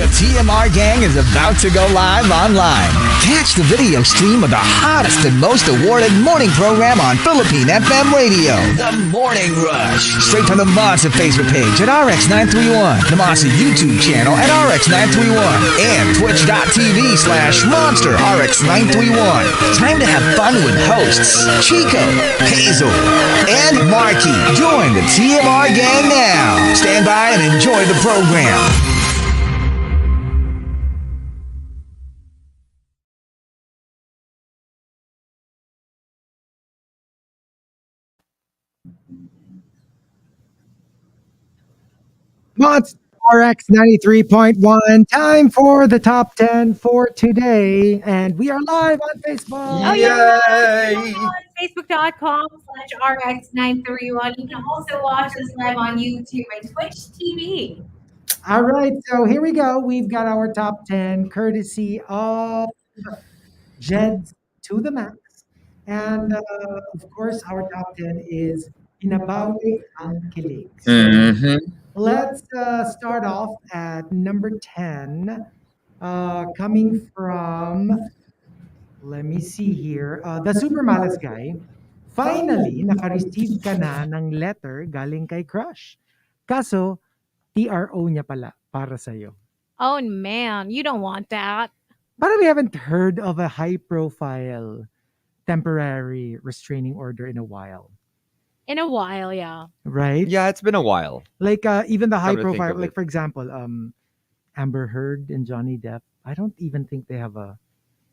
The TMR gang is about to go live online. Catch the video stream of the hottest and most awarded morning program on Philippine FM radio. The Morning Rush. Straight from the Monster Facebook page at RX931, the Monster YouTube channel at RX931, and twitch.tv/Monster RX931. Time to have fun with hosts Chico, Hazel, and Markki. Join the TMR gang now. Stand by and enjoy the program. Monster RX 93.1. Time for the top 10 for today. And we are live on Facebook. Oh, yeah. Facebook.com/RX931. You can also watch us live on YouTube and Twitch TV. All right. So here we go. We've got our top 10 courtesy of Jed's to the Max. And of course, our top 10 is Binabawi ang Kilig. So, let's start off at number 10, coming from, let me see here, the Super Malas guy. Finally, naka-receive ka na ng letter galing kay crush. Kaso, TRO niya pala para sa'yo. Oh, man. You don't want that. But we haven't heard of a high-profile temporary restraining order in a while. In a while, yeah. Right? Yeah, it's been a while. Like even the high Come to think profile, of like it. for example, Amber Heard and Johnny Depp. I don't even think they have a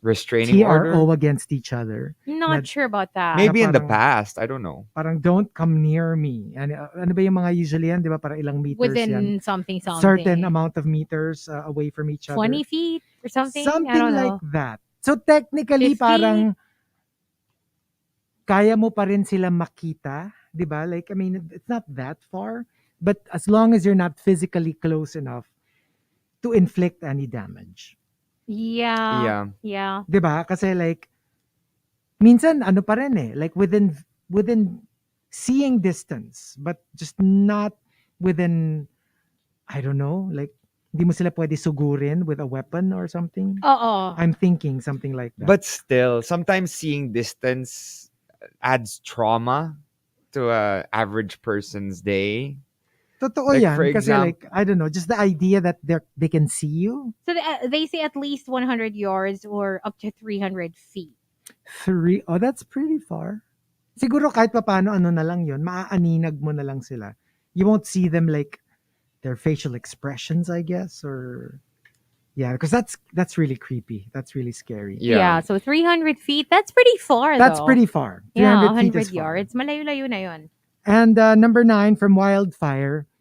Restraining TRO order? against each other. Not sure about that. Maybe in the parang- past. I don't know. Parang don't come near me. And ano ba yung mga usually yan, di ba? Parang ilang meters Within yan. something. Certain amount of meters away from each other. 20 feet or something? Something I don't like know. that. So technically 50? parang kaya mo pa rin sila makita, 'di ba? Like I mean, it's not that far, but as long as you're not physically close enough to inflict any damage. Yeah. 'Di ba? Kasi like minsan ano pa rin eh, like within seeing distance, but just not within, I don't know, like hindi mo sila pwede sugurin with a weapon or something. Oo. I'm thinking something like that. But still, sometimes seeing distance adds trauma to a average person's day. Totoo like, yan. for Kasi exam- like, I don't know, just the idea that they can see you. So they say at least 100 yards or up to 300 feet. Oh, that's pretty far. Siguro kahit pa paano, ano na lang yun, maaaninag mo na lang sila. You won't see them like their facial expressions, I guess, or yeah, because that's really creepy. That's really scary. Yeah. So 300 feet, that's pretty far That's though. pretty far. 300 Yeah, feet 100 is far. yards. Malayo-layo na yun. And number 9 from Wildfire,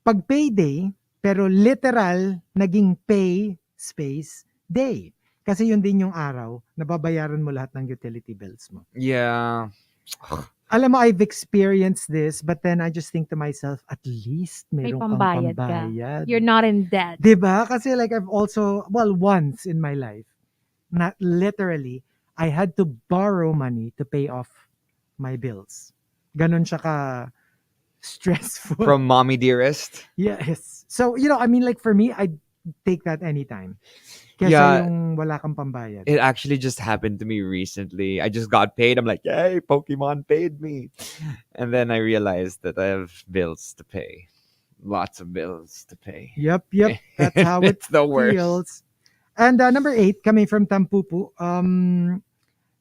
pag payday, pero literal, naging pay space day. Kasi yun din yung araw na babayaran mo lahat ng utility bills mo. Yeah. Alam mo, I've experienced this, but then I just think to myself, at least May meron kang pambayad ka. pambayad. You're not in debt. Diba? Kasi like I've also, well, once in my life, not literally, I had to borrow money to pay off my bills. Ganon siya ka stressful. From Mommy Dearest. Yes. So, you know, I mean, like for me, I'd take that anytime. Kesa Yeah. yung wala kang pambayad. It actually just happened to me recently. I just got paid. I'm like, yay, Pokemon paid me. And then I realized that I have bills to pay. Lots of bills to pay. Yep. That's how it It's the worst. feels. And number 8, coming from Tampupu,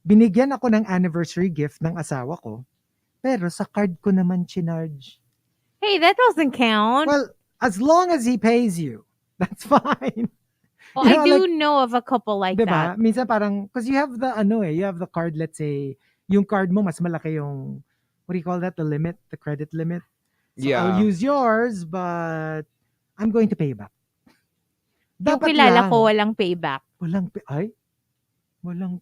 binigyan ako ng anniversary gift ng asawa ko, pero sa card ko naman chinarge. Hey, that doesn't count. Well, as long as he pays you, that's fine. Well, you know, I do like- know of a couple like Diba? that. Minsan parang, because you have the, you have the card, let's say, yung card mo, mas malaki yung, what do you call that? The limit, the credit limit. So Yeah. I'll use yours, but I'm going to pay back. Yung Dapat kilala lang. ko, walang payback. Walang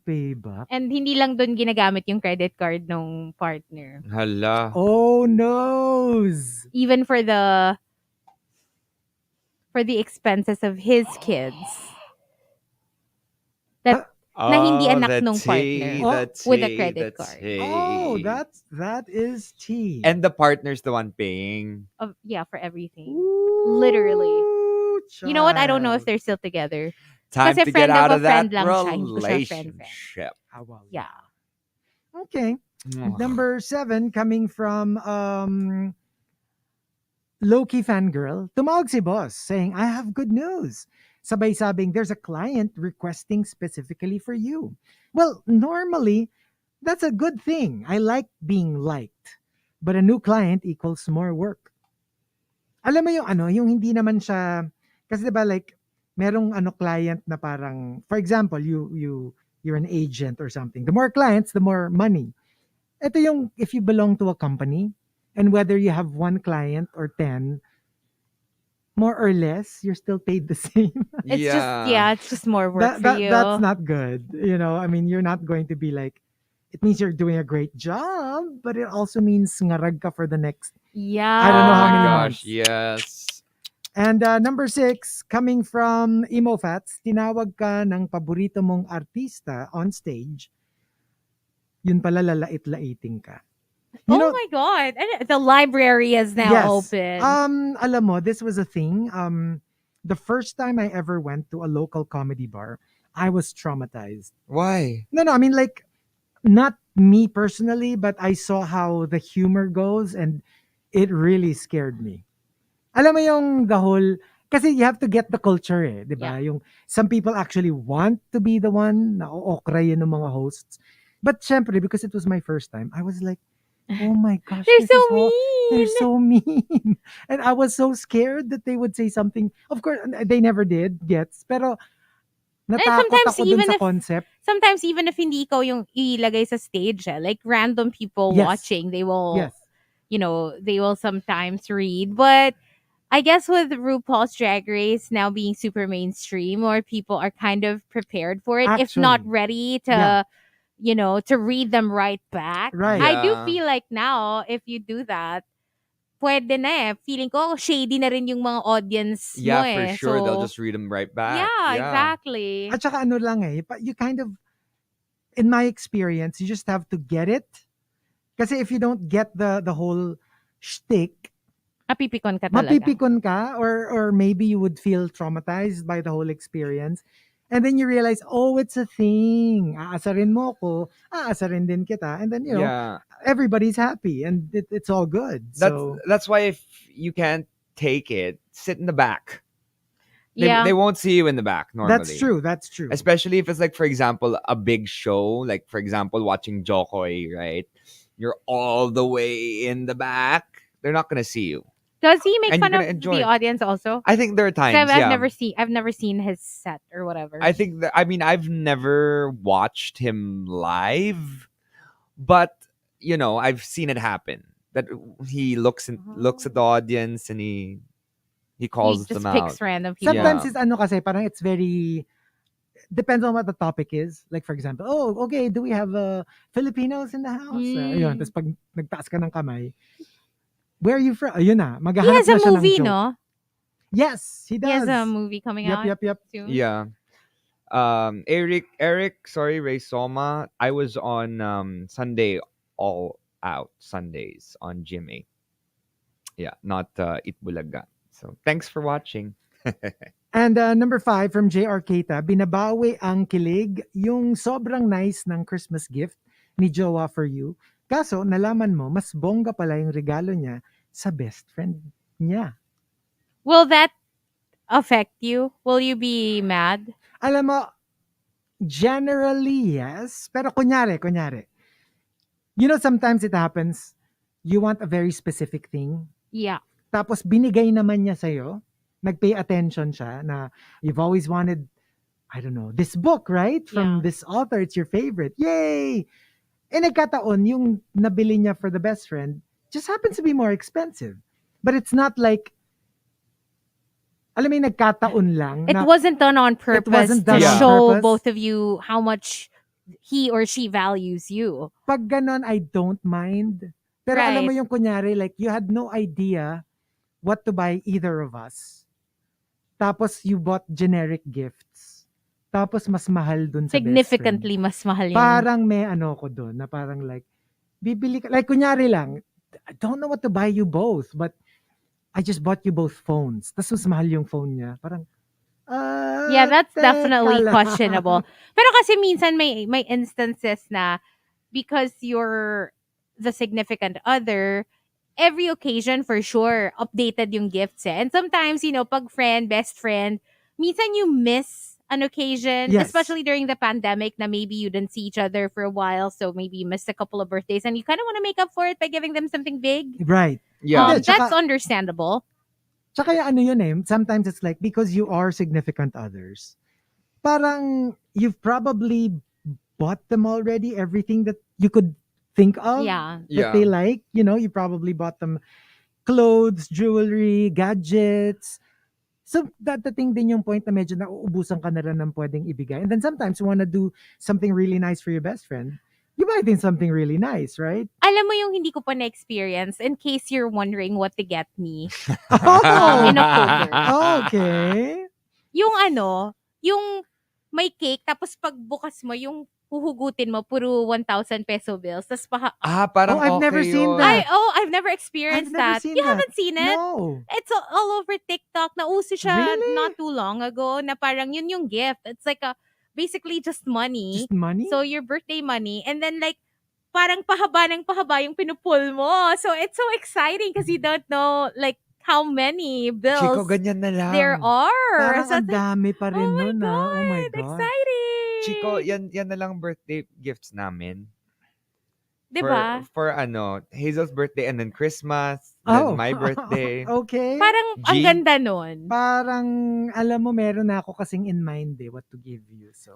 payback. And hindi lang doon ginagamit yung credit card ng partner. Hala. Oh, noes. Even for the expenses of his kids. That na hindi anak the nung partner. tea, Oh, the with a tea, credit the card. tea. Oh, that is tea. And the partner's the one paying. yeah, for everything. Ooh, literally. You know what? I don't know if child. they're still together. Time Kasi to get friend of out a of that friend lang siya. Hindi ko siya friend. relationship. Ah, well, Yeah. Okay. Ugh. Number 7, coming from low-key fangirl, tumawag si boss saying, I have good news. Sabay sabing, there's a client requesting specifically for you. Well, normally, that's a good thing. I like being liked. But a new client equals more work. Alam mo yung ano, yung hindi naman siya, kasi diba like, merong ano client na parang, for example, you're an agent or something. The more clients, the more money. Ito yung, if you belong to a company, and whether you have one client or 10, more or less, you're still paid the same. It's just more work for you. That's not good. You know, I mean, you're not going to be like, it means you're doing a great job, but it also means ngarag ka for the next, Yeah. I don't know Oh how my many gosh, months. yes. And number 6, coming from Emo Fats, tinawag ka ng paborito mong artista on stage, yun pala lalait-laiting ka. You know, my God. And the library is now yes. open. Alam mo, this was a thing. The first time I ever went to a local comedy bar, I was traumatized. Why? No, I mean like, not me personally, but I saw how the humor goes and it really scared me. Alam mo yung the whole, kasi you have to get the culture eh, di ba? Yung some people actually want to be the one na okra yun ng mga hosts. But syempre, because it was my first time, I was like, oh my gosh, They're this so is all- mean. they're so mean. And I was so scared that they would say something. Of course, they never did, gets. Pero natakot sometimes ako dun even sa if- concept. Sometimes even if hindi ikaw yung ilagay sa stage, like random people Yes. watching, they will, Yes. they will sometimes read. But I guess with RuPaul's Drag Race now being super mainstream, more people are kind of prepared for it, if not Actually, ready to, yeah. to read them right back. Right. I do Yeah. feel like now, if you do that, pwede na eh. Feeling ko, shady na rin yung mga audience Yeah, mo for eh. sure. They'll So, just read them right back. yeah, exactly. At saka ano lang eh, you kind of, in my experience, you just have to get it. Kasi if you don't get the whole shtick, Mapipikon ka talaga. mapipikon ka, or maybe you would feel traumatized by the whole experience. And then you realize, oh, it's a thing. Aasarin mo ko, aasarin din kita. And then, you know, Yeah. everybody's happy and it's all good. So, That's why if you can't take it, sit in the back. Yeah. They won't see you in the back normally. that's true. Especially if it's like, for example, a big show, like for example, watching Jokoy, right? You're all the way in the back. They're not gonna see you. Does he make And fun you're of gonna enjoy. the audience also? I think there are times. I've yeah. never seen his set or whatever. I think that, I mean, I've never watched him live, but you know, I've seen it happen. That he looks at the audience and he calls just them picks out. random people. Sometimes Yeah. it's ano kasi, parang it's very, depends on what the topic is. Like for example, oh, okay, do we have Filipinos in the house? Ayun, tapos pag nagtaas ka ng kamay, where are you from? Ayun na, He maghahanap has na a siya ng movie, joke. no? Yes, he does. He has a movie coming out Yep. soon. Yeah. Eric, sorry, Ray Soma. I was on Sunday all out Sundays on GMA. Yeah, not Itbulaga. So thanks for watching. And number 5 from JR Keita, binabawi ang Kilig, yung sobrang nice ng Christmas gift ni Jowa for you. Kaso, nalaman mo, mas bongga pala yung regalo niya sa best friend niya. Will that affect you? Will you be mad? Alam mo, generally, yes. Pero kunyari. You know, sometimes it happens, you want a very specific thing. Yeah. Tapos binigay naman niya sa'yo, nag-pay attention siya na you've always wanted, I don't know, this book, right? From this author, it's your favorite. Yay! Eh nagkataon, yung nabili niya for the best friend just happens to be more expensive. But it's not like, alam mo yung nagkataon lang. It wasn't done on purpose wasn't done to on show purpose. both of you how much he or she values you. Pag ganon, I don't mind. Pero alam mo Right. yung kunyari, like you had no idea what to buy either of us. Tapos you bought generic gifts. Tapos mas mahal dun sa Significantly best mas mahal friend. yun. Parang may ano ko dun, na parang like, bibili ka, like kunyari lang, I don't know what to buy you both, but I just bought you both phones. Tas mas mahal yung phone niya. Parang, Yeah, that's teka definitely lang. questionable. Pero kasi minsan may instances na because you're the significant other, every occasion for sure updated yung gifts eh. And sometimes, pag friend, best friend, minsan you miss an occasion, Yes. especially during the pandemic na maybe you didn't see each other for a while, so maybe you missed a couple of birthdays and you kind of want to make up for it by giving them something big. Right. Yeah. Hindi, That's tsaka- understandable. Tsaka yung ano yun eh, sometimes it's like, because you are significant others, parang you've probably bought them already everything that you could think of Yeah. that they like. You probably bought them clothes, jewelry, gadgets. So, dadating din yung point na medyo nauubusan ka na rin ng pwedeng ibigay. And then sometimes you want to do something really nice for your best friend. You buy them something really nice, right? Alam mo yung hindi ko pa na-experience, in case you're wondering what to get me. Oh, In October. okay. Yung yung may cake, tapos pagbukas mo, yung huhugutin mo, puro 1,000 peso bills. Tapos Parang Oh, I've never okay seen yun. that. I've never experienced I've never that. seen You that. haven't seen it? No. It's all over TikTok. Nauso siya Really? not too long ago na parang yun yung gift. It's like basically just money. Just money? So your birthday money. And then like, parang pahaba ng pahaba yung pinupull mo. So it's so exciting because you don't know like how many bills Chico, ganyan na lang. there are. Parang So ang it's like, dami pa rin oh my nun, God, Oh my God. exciting. Chico, yan na lang birthday gifts namin. Diba? For Hazel's birthday and then Christmas, Oh. then my birthday. Okay. Parang ang G? ganda nun. Parang, alam mo, meron na ako kasing in mind what to give you. So,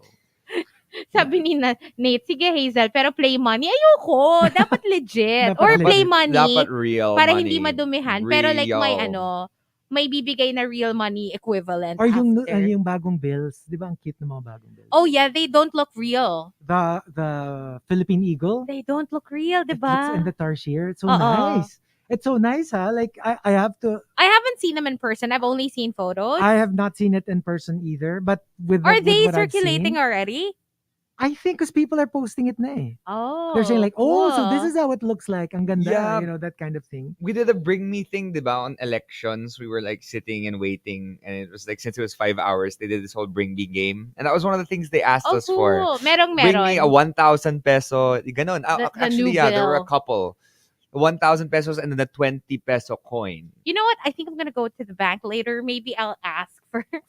Sabi ni Nate, sige Hazel, pero play money. Ayoko. Dapat legit. Dapat Or legit. play money. Dapat real para money. hindi madumihan. Pero like Real. may bibigay na real money equivalent or yung after. yung bagong bills. Di ba ang cute ng mga bagong bills? Oh yeah, they don't look real. The Philippine Eagle. They don't look real, It looks in diba? the tarsier. It's so Oo. nice. It's so nice, ha? Like, I have to, I haven't seen them in person. I've only seen photos. I have not seen it in person either. But with Are with they what I've circulating seen, already? I think because people are posting it na eh. Oh. They're saying like, oh, so this cool. is how it looks like. Ang ganda, Yeah. that kind of thing. We did a bring me thing, diba? On elections, we were like sitting and waiting, and it was like since it was 5 hours, they did this whole bring me game, and that was one of the things they asked Oh, us for. cool. Meron. Bring me a 1,000 peso, ganon. The Actually, new yeah, there were a bill. couple. 1,000 pesos and then the 20 peso coin. You know what? I think I'm gonna go to the bank later. Maybe I'll ask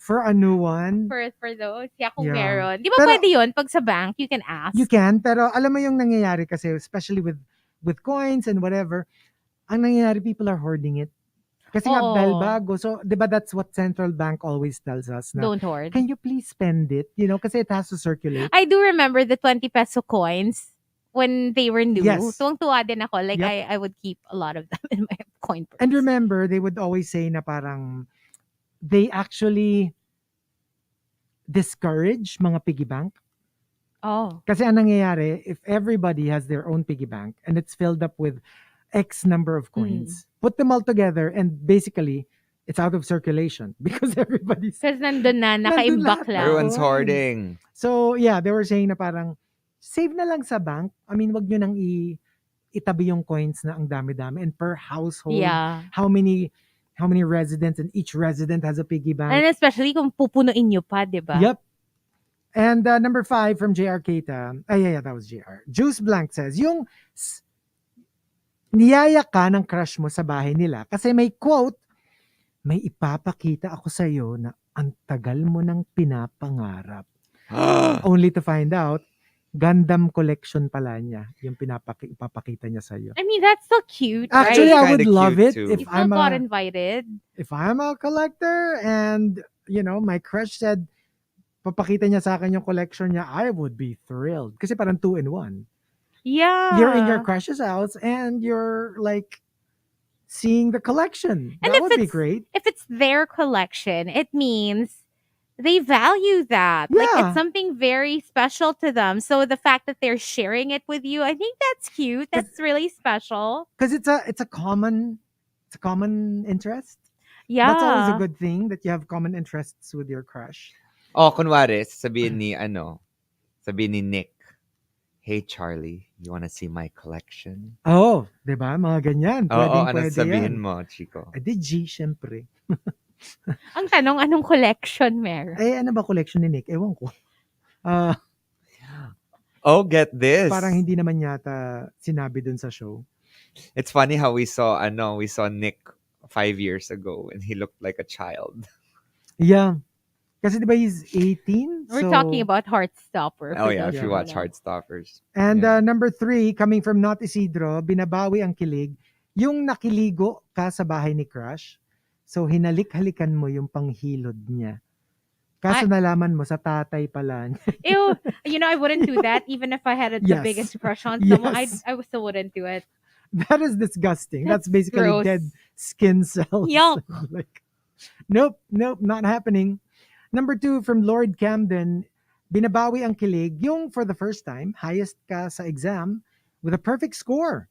For a new one, for those. Yeah, kung Yeah. meron. Di ba Pero- pwede yun? Pag sa bank, you can ask. you can. Pero alam mo yung nangyayari kasi, especially with coins and whatever, ang nangyayari, people are hoarding it. Kasi nga, Oo. dahil bago. So, di ba that's what central bank always tells us na, Don't hoard. can you please spend it? Kasi it has to circulate. I do remember the 20 peso coins when they were new. Yes. Tuwang-tuwa din ako. Like, Yep. I would keep a lot of them in my coin purse. And remember, they would always say na parang they actually discourage mga piggy bank. Oh. Kasi ang nangyayari, if everybody has their own piggy bank and it's filled up with X number of coins, put them all together and basically, it's out of circulation because everybody's... Kasi nandun na, nakaimbak lahat. lang. Everyone's Coins. hoarding. So, yeah, they were saying na parang, save na lang sa bank. I mean, wag nyo nang itabi yung coins na ang dami-dami. And per household, Yeah. how many residents, and each resident has a piggy bank. And especially kung pupunuin nyo pa, di ba? Yep. And number 5 from JR Keita. Yeah, that was JR. Juice Blank says, yung niyaya ka ng crush mo sa bahay nila kasi may quote, may ipapakita ako sa'yo na ang tagal mo nang pinapangarap. Only to find out, Gundam collection pala niya yung ipapakita niya sa'yo. I mean, that's so cute, Actually, right? I would Kinda love cute it too. if You still I'm got a invited. collector and, my crush said, papakita niya sa akin yung collection niya, I would be thrilled. Kasi parang 2-in-1. Yeah. You're in your crush's house and you're like seeing the collection. And That if would be it's- great. If it's their collection, it means they value that. Like, Yeah. it's something very special to them. So the fact that they're sharing it with you, I think that's cute. That's really special. Because it's a common interest. Yeah. That's always a good thing that you have common interests with your crush. Kunwari, sabihin ni Nick, Hey Charlie, you wanna see my collection? Oh, 'di ba? Mga ganyan. Oo, ano Pwede sabihin yan. mo, Chico? Eh di G, syempre. Ang tanong, anong collection meron? Eh, ano ba collection ni Nick? Ewan ko. Ah, Oh, get this. parang hindi naman yata sinabi dun sa show. It's funny how we saw Nick 5 years ago and he looked like a child. Yeah. Kasi di ba he's 18? We're so... talking about Heartstopper. Oh for yeah, those if who you watch know. Heartstoppers. And Yeah. number 3, coming from Not Isidro, binabawi ang kilig. Yung nakiligo ka sa bahay ni Crush, so hinalik-halikan mo yung panghilod niya. Kaso nalaman mo sa tatay pala niya. Ew, I wouldn't do that even if I had the Yes. biggest crush on someone. Yes. I still wouldn't do it. That is disgusting. That's basically gross. dead skin cells. Yuck. Like, nope, not happening. Number 2 from Lord Camden, binabawi ang kilig, yung for the first time, highest ka sa exam with a perfect score.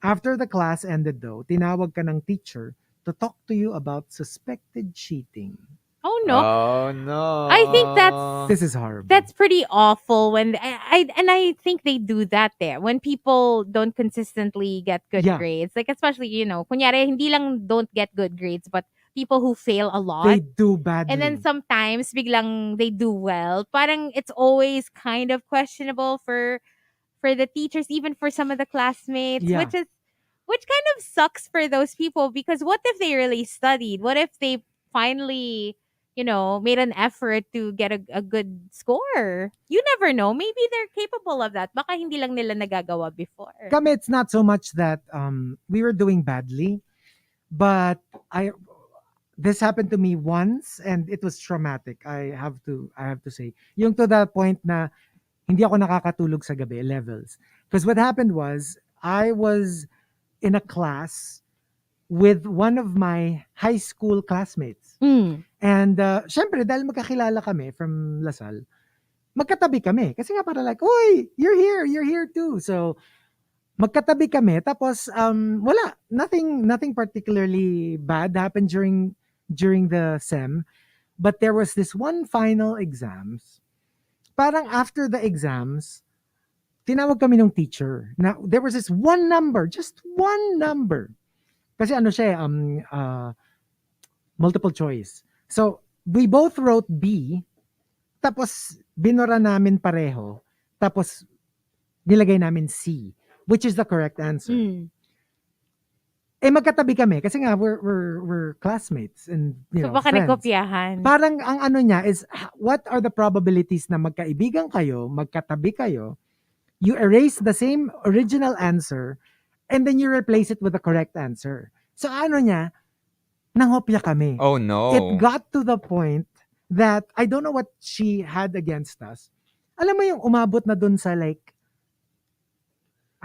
After the class ended though, tinawag ka ng teacher to talk to you about suspected cheating. Oh no. Oh no. I think that's This is horrible. That's pretty awful when I think they do that there when people don't consistently get good Yeah. grades. Like especially, kunyari hindi lang don't get good grades but people who fail a lot. They do badly. And then sometimes biglang they do well. Parang it's always kind of questionable for the teachers, even for some of the classmates, Yeah. which kind of sucks for those people because what if they really studied? What if they finally made an effort to get a good score? You never know. Maybe they're capable of that. Baka hindi lang nila nagagawa before. Kami, it's not so much that we were doing badly, but this happened to me once and it was traumatic. I have to say. Yung to the point na hindi ako nakakatulog sa gabi, levels. Because what happened was I was in a class with one of my high school classmates. And syempre, dahil magkakilala kami from Lasal, magkatabi kami. Kasi nga para like, uy, you're here too. So, magkatabi kami. Tapos, wala. Nothing particularly bad happened during the SEM. But there was this one final exams. Parang after the exams, tinawag kami ng teacher. Now, there was this one number, just one number. Kasi ano siya, multiple choice. So, we both wrote B, tapos binura namin pareho, tapos nilagay namin C, which is the correct answer. Eh magkatabi kami kasi nga we're classmates and So baka friends. nagkopyahan. Parang ang ano niya is what are the probabilities na magkaibigan kayo, magkatabi kayo, you erase the same original answer and then you replace it with the correct answer. So ano niya, nanghopya kami. Oh no. It got to the point that I don't know what she had against us. Alam mo yung umabot na dun sa like,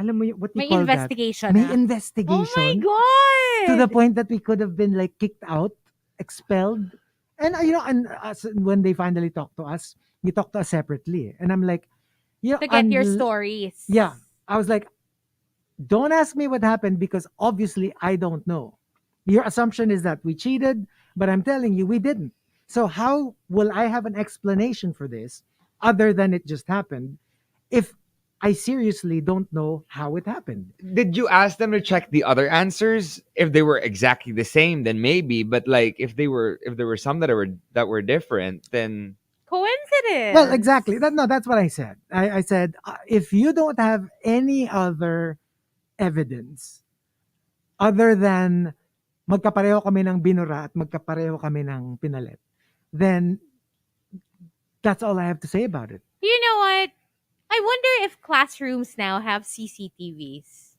alam mo yung, what you May call investigation. that? May Oh investigation. my God! To the point that we could have been like kicked out, expelled. And when they finally talked to us, we talked to us separately. And I'm like, to get your stories. Yeah. I was like, don't ask me what happened because obviously I don't know. Your assumption is that we cheated, but I'm telling you we didn't. So how will I have an explanation for this other than it just happened if I seriously don't know how it happened? Did you ask them to check the other answers? If they were exactly the same, then maybe. But like if there were some that were different, then Coincidence. Well, exactly. That's what I said. I said, if you don't have any other evidence other than magkapareho kami ng binura at magkapareho kami ng pinalit, then that's all I have to say about it. You know what? I wonder if classrooms now have CCTVs.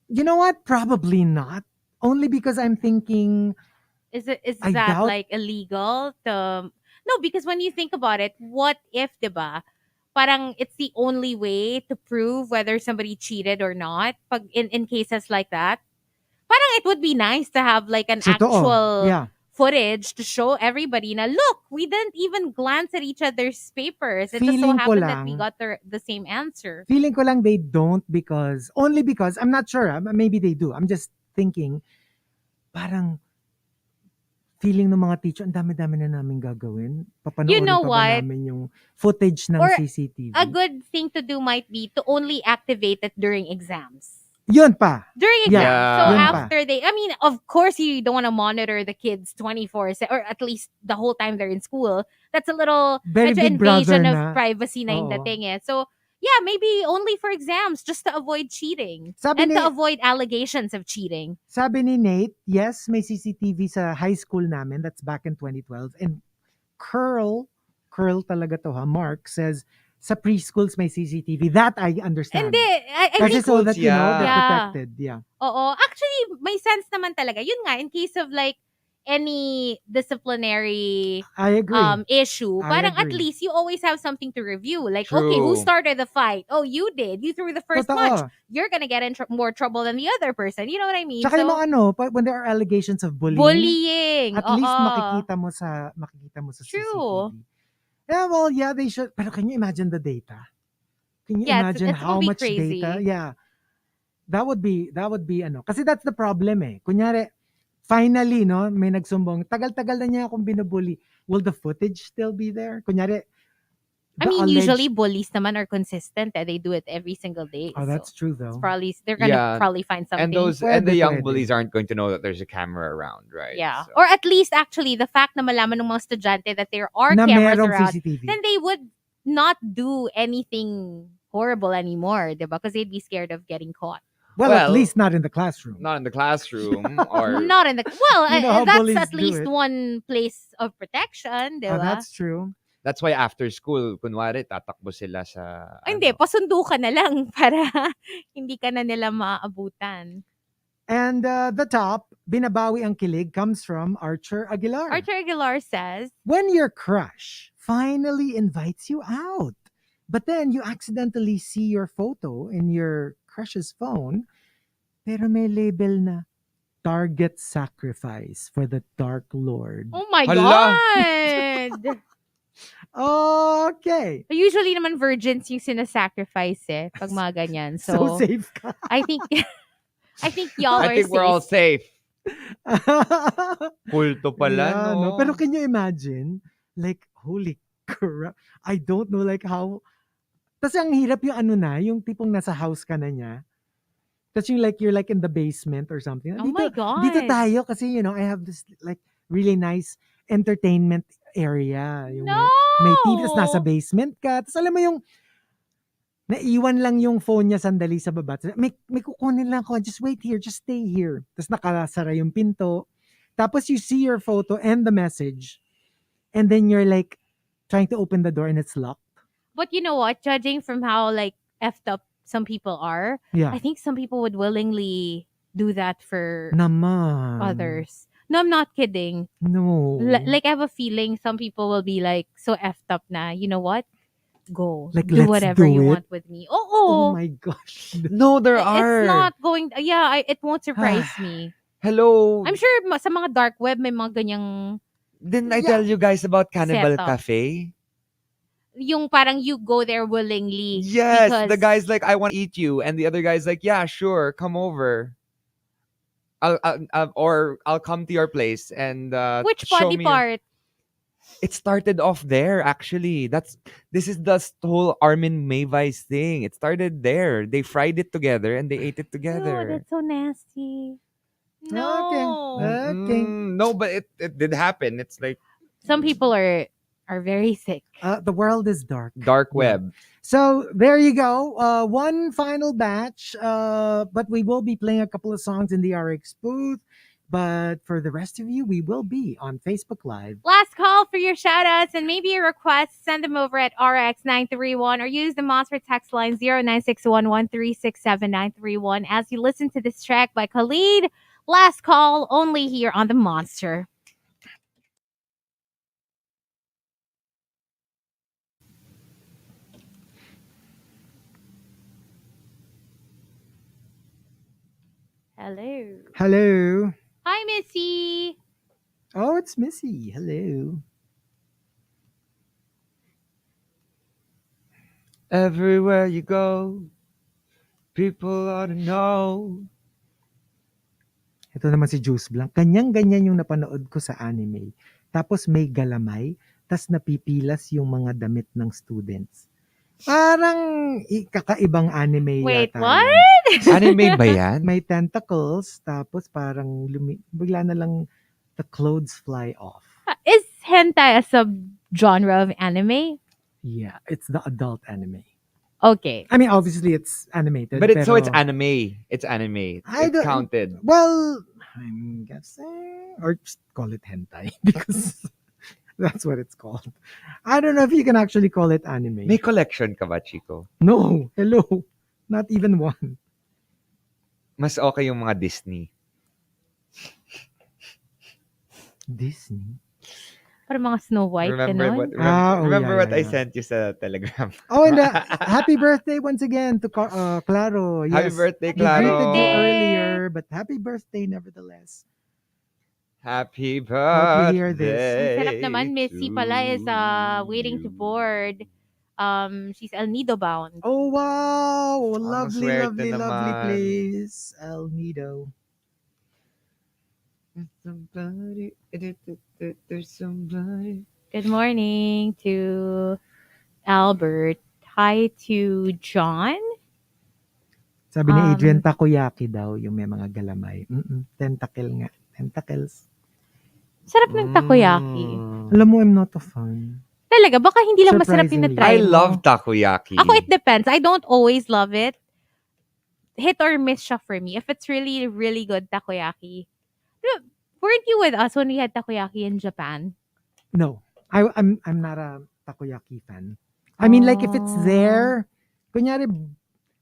You know what? Probably not. Only because I'm thinking, Is I that doubt- like illegal to No, because when you think about it, what if, 'di ba? Parang it's the only way to prove whether somebody cheated or not. Pag in cases like that, parang it would be nice to have like an Totoo. actual Yeah. footage to show everybody na look, we didn't even glance at each other's papers. It just so Feeling ko happened that we lang- got the same answer. Feeling ko lang they don't only because, I'm not sure, maybe they do. I'm just thinking, parang feeling ng mga teacher, ang dami-dami na namin gagawin. You Papanoorin know pa ba what? namin yung footage ng Or CCTV? a good thing to do might be to only activate it during exams. Yun pa. During Yeah, exams. So yun pa. after I mean, of course, you don't want to monitor the kids 24, or at least the whole time they're in school. That's a little Very medyo big brother invasion of na. privacy na yung Oo. dating eh. So, yeah, maybe only for exams just to avoid cheating. Sabi And ni- to avoid allegations of cheating. Sabi ni Nate, yes, may CCTV sa high school namin. That's back in 2012. And Curl talaga to ha, Mark says, sa preschools may CCTV. That I understand. Hindi, I Kasi think, so that, you know, Yeah. they're Yeah. protected. Yeah. oo. Actually, may sense naman talaga. Yun nga, in case of like, any disciplinary I agree. issue, I parang at agree. least you always have something to review. Like, okay, who True. started the fight? Oh, you did. You threw the first Totoo. punch. You're gonna get in more trouble than the other person. You know what I mean? Tsaka yung So, mga when there are allegations of bullying, bullying. at least Oo. makikita mo sa True. CCTV. Yeah, well, yeah, they should. Pero can you imagine the data? Can you Yeah, imagine it's how gonna be much crazy. data? Yeah. That would be ano. Kasi that's the problem eh. Kunyari, finally, no, may nagsumbong, tagal-tagal na niya akong binubully. Will the footage still be there? Kunyari, I the mean, alleged- usually bullies naman are consistent. They do it every single day. Oh, that's so true it's though. probably they're gonna Yeah. probably find something. And the young Pwede. bullies aren't going to know that there's a camera around, right? Yeah. So- Or at least actually the fact na malaman ng mga estudyante that there are Na cameras merong around, CCTV. then they would not do anything horrible anymore, diba? Because they'd be scared of getting caught. Well, at Well, least not in the classroom. not in the classroom or Not in the You know how that's bullies at do least it. one place of protection, diba? That's true. that's why after school, kunwari tatakbo sila sa Ay, hindi, pasundo ka na lang para hindi ka na nila maaabutan. And the top, Binabawi ang Kilig, comes from Archer Aguilar. Archer Aguilar says, When your crush finally invites you out, but then you accidentally see your photo in your crush's phone, pero may label na target sacrifice for the Dark Lord. oh my Hala. God! Okay. Usually naman virgins yung sinasacrifice eh, pag mga ganyan. So safe ka. I think y'all are I think we're all safe. Kulto pala, Yeah, no? Pero can you imagine? Like, holy crap. I don't know like how. Tapos ang hirap yung ano na, yung tipong nasa house ka na niya. Tapos yung like, you're like in the basement or something. Oh my God. Dito tayo kasi, you know, I have this like really nice entertainment area. Yung No! may TV, tapos nasa basement ka. Tapos alam mo yung, naiwan lang yung phone niya sandali sa baba. May kukunin lang ako. Just wait here. Just stay here. Tapos nakasara yung pinto. Tapos you see your photo and the message. And then you're like trying to open the door and it's locked. But you know what? Judging from how like effed up some people are, Yeah. I think some people would willingly do that for Naman. others. No, I'm not kidding. No. Like I have a feeling some people will be like so effed up na, you know what? Go. Like, do let's whatever do you it? want with me. Oh my gosh. No, there are. It's not going, it won't surprise me. Hello. I'm sure sa mga dark web may mga ganyang, Didn't I tell you guys about Cannibal Setup. Cafe? yung parang you go there willingly. Yes, because, the guy's like, I want to eat you, and the other guy's like, yeah, sure, come over. I'll come to your place and which show body me your-" part? It started off there actually. This is the whole Armin Mayvice thing. It started there. They fried it together and they ate it Oh, together. that's so nasty. No. Okay. No, but it did happen. It's like Some people are very sick. The world is dark. dark web. So there you go. One final batch. But we will be playing a couple of songs in the RX booth. But for the rest of you, we will be on Facebook Live. Last call for your shout outs and maybe a request. Send them over at RX931 or use the Monster text line 0961136791 as you listen to this track by Khalid. Last call only here on the Monster. Hello. Hello. Hi, Missy. Oh, it's Missy. Hello. Everywhere you go, people ought to know. Ito naman si Juice Blanc. Ganyan-ganyan yung napanood ko sa anime. Tapos may galamay, tas napipilas yung mga damit ng students. Parang kakaibang anime Wait, yata what? yan. Anime ba yan? May tentacles, tapos parang bigla na lang the clothes fly off. Is hentai a sub-genre of anime? Yeah, it's the adult anime. Okay. I mean, obviously it's animated. But it's so pero it's anime. It's anime. I It's don't- counted. Well, I'm guessing, or just call it hentai because that's what it's called. I don't know if you can actually call it anime. May collection ka ba, Chico? No, hello, not even one. Mas okay yung mga Disney. Disney. Para mga Snow White, Remember ganon. what yeah, what I yeah. sent you sa Telegram? Oh, and happy birthday once again to Claro. Yes. Happy birthday, We greeted you Claro. earlier, but happy birthday nevertheless. Happy Hope you hear birthday. this. Ang sarap naman. Missy pala is waiting to you. board. She's El Nido bound. Oh wow, lovely, swerte lovely, lovely naman. place, El Nido. There's somebody. Good morning to Albert. Hi to John. Sabi ni Adrian, Um, takoyaki daw yung may mga galamay. Tentacle nga. Tentacles. Sarap ng takoyaki. Alam mo, I'm not a fan. Talaga, baka hindi lang masarap yung Surprisingly. na-try I mo. love takoyaki. Ako, it depends. I don't always love it. Hit or miss siya for me. If it's really, really good takoyaki. Weren't you with us when we had takoyaki in Japan? No. I'm not a takoyaki fan. I mean, like, if it's there, kunyari,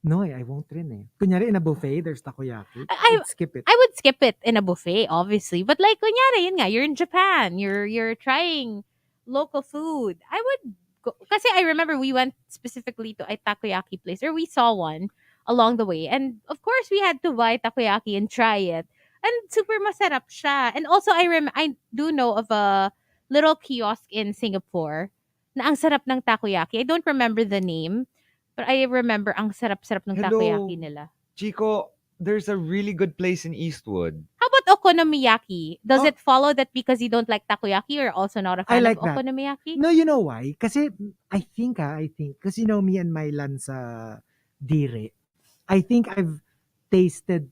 no, I won't rin eh. Kunyari, in a buffet, there's takoyaki. I'd skip it. I would skip it in a buffet, obviously. But like, kunyari, yun nga, you're in Japan. You're trying local food. I would go. Kasi I remember we went specifically to a takoyaki place, or we saw one along the way. And of course, we had to buy takoyaki and try it. And super masarap siya. And also, I do know of a little kiosk in Singapore na ang sarap ng takoyaki. I don't remember the name, but I remember ang sarap-sarap ng Hello. takoyaki nila. Chico, there's a really good place in Eastwood. How about okonomiyaki? Does Oh. it follow that because you don't like takoyaki, you're also not a I fan like of that. okonomiyaki? No, you know why? Kasi, I think, because you know me and my lansa dire, I think I've tasted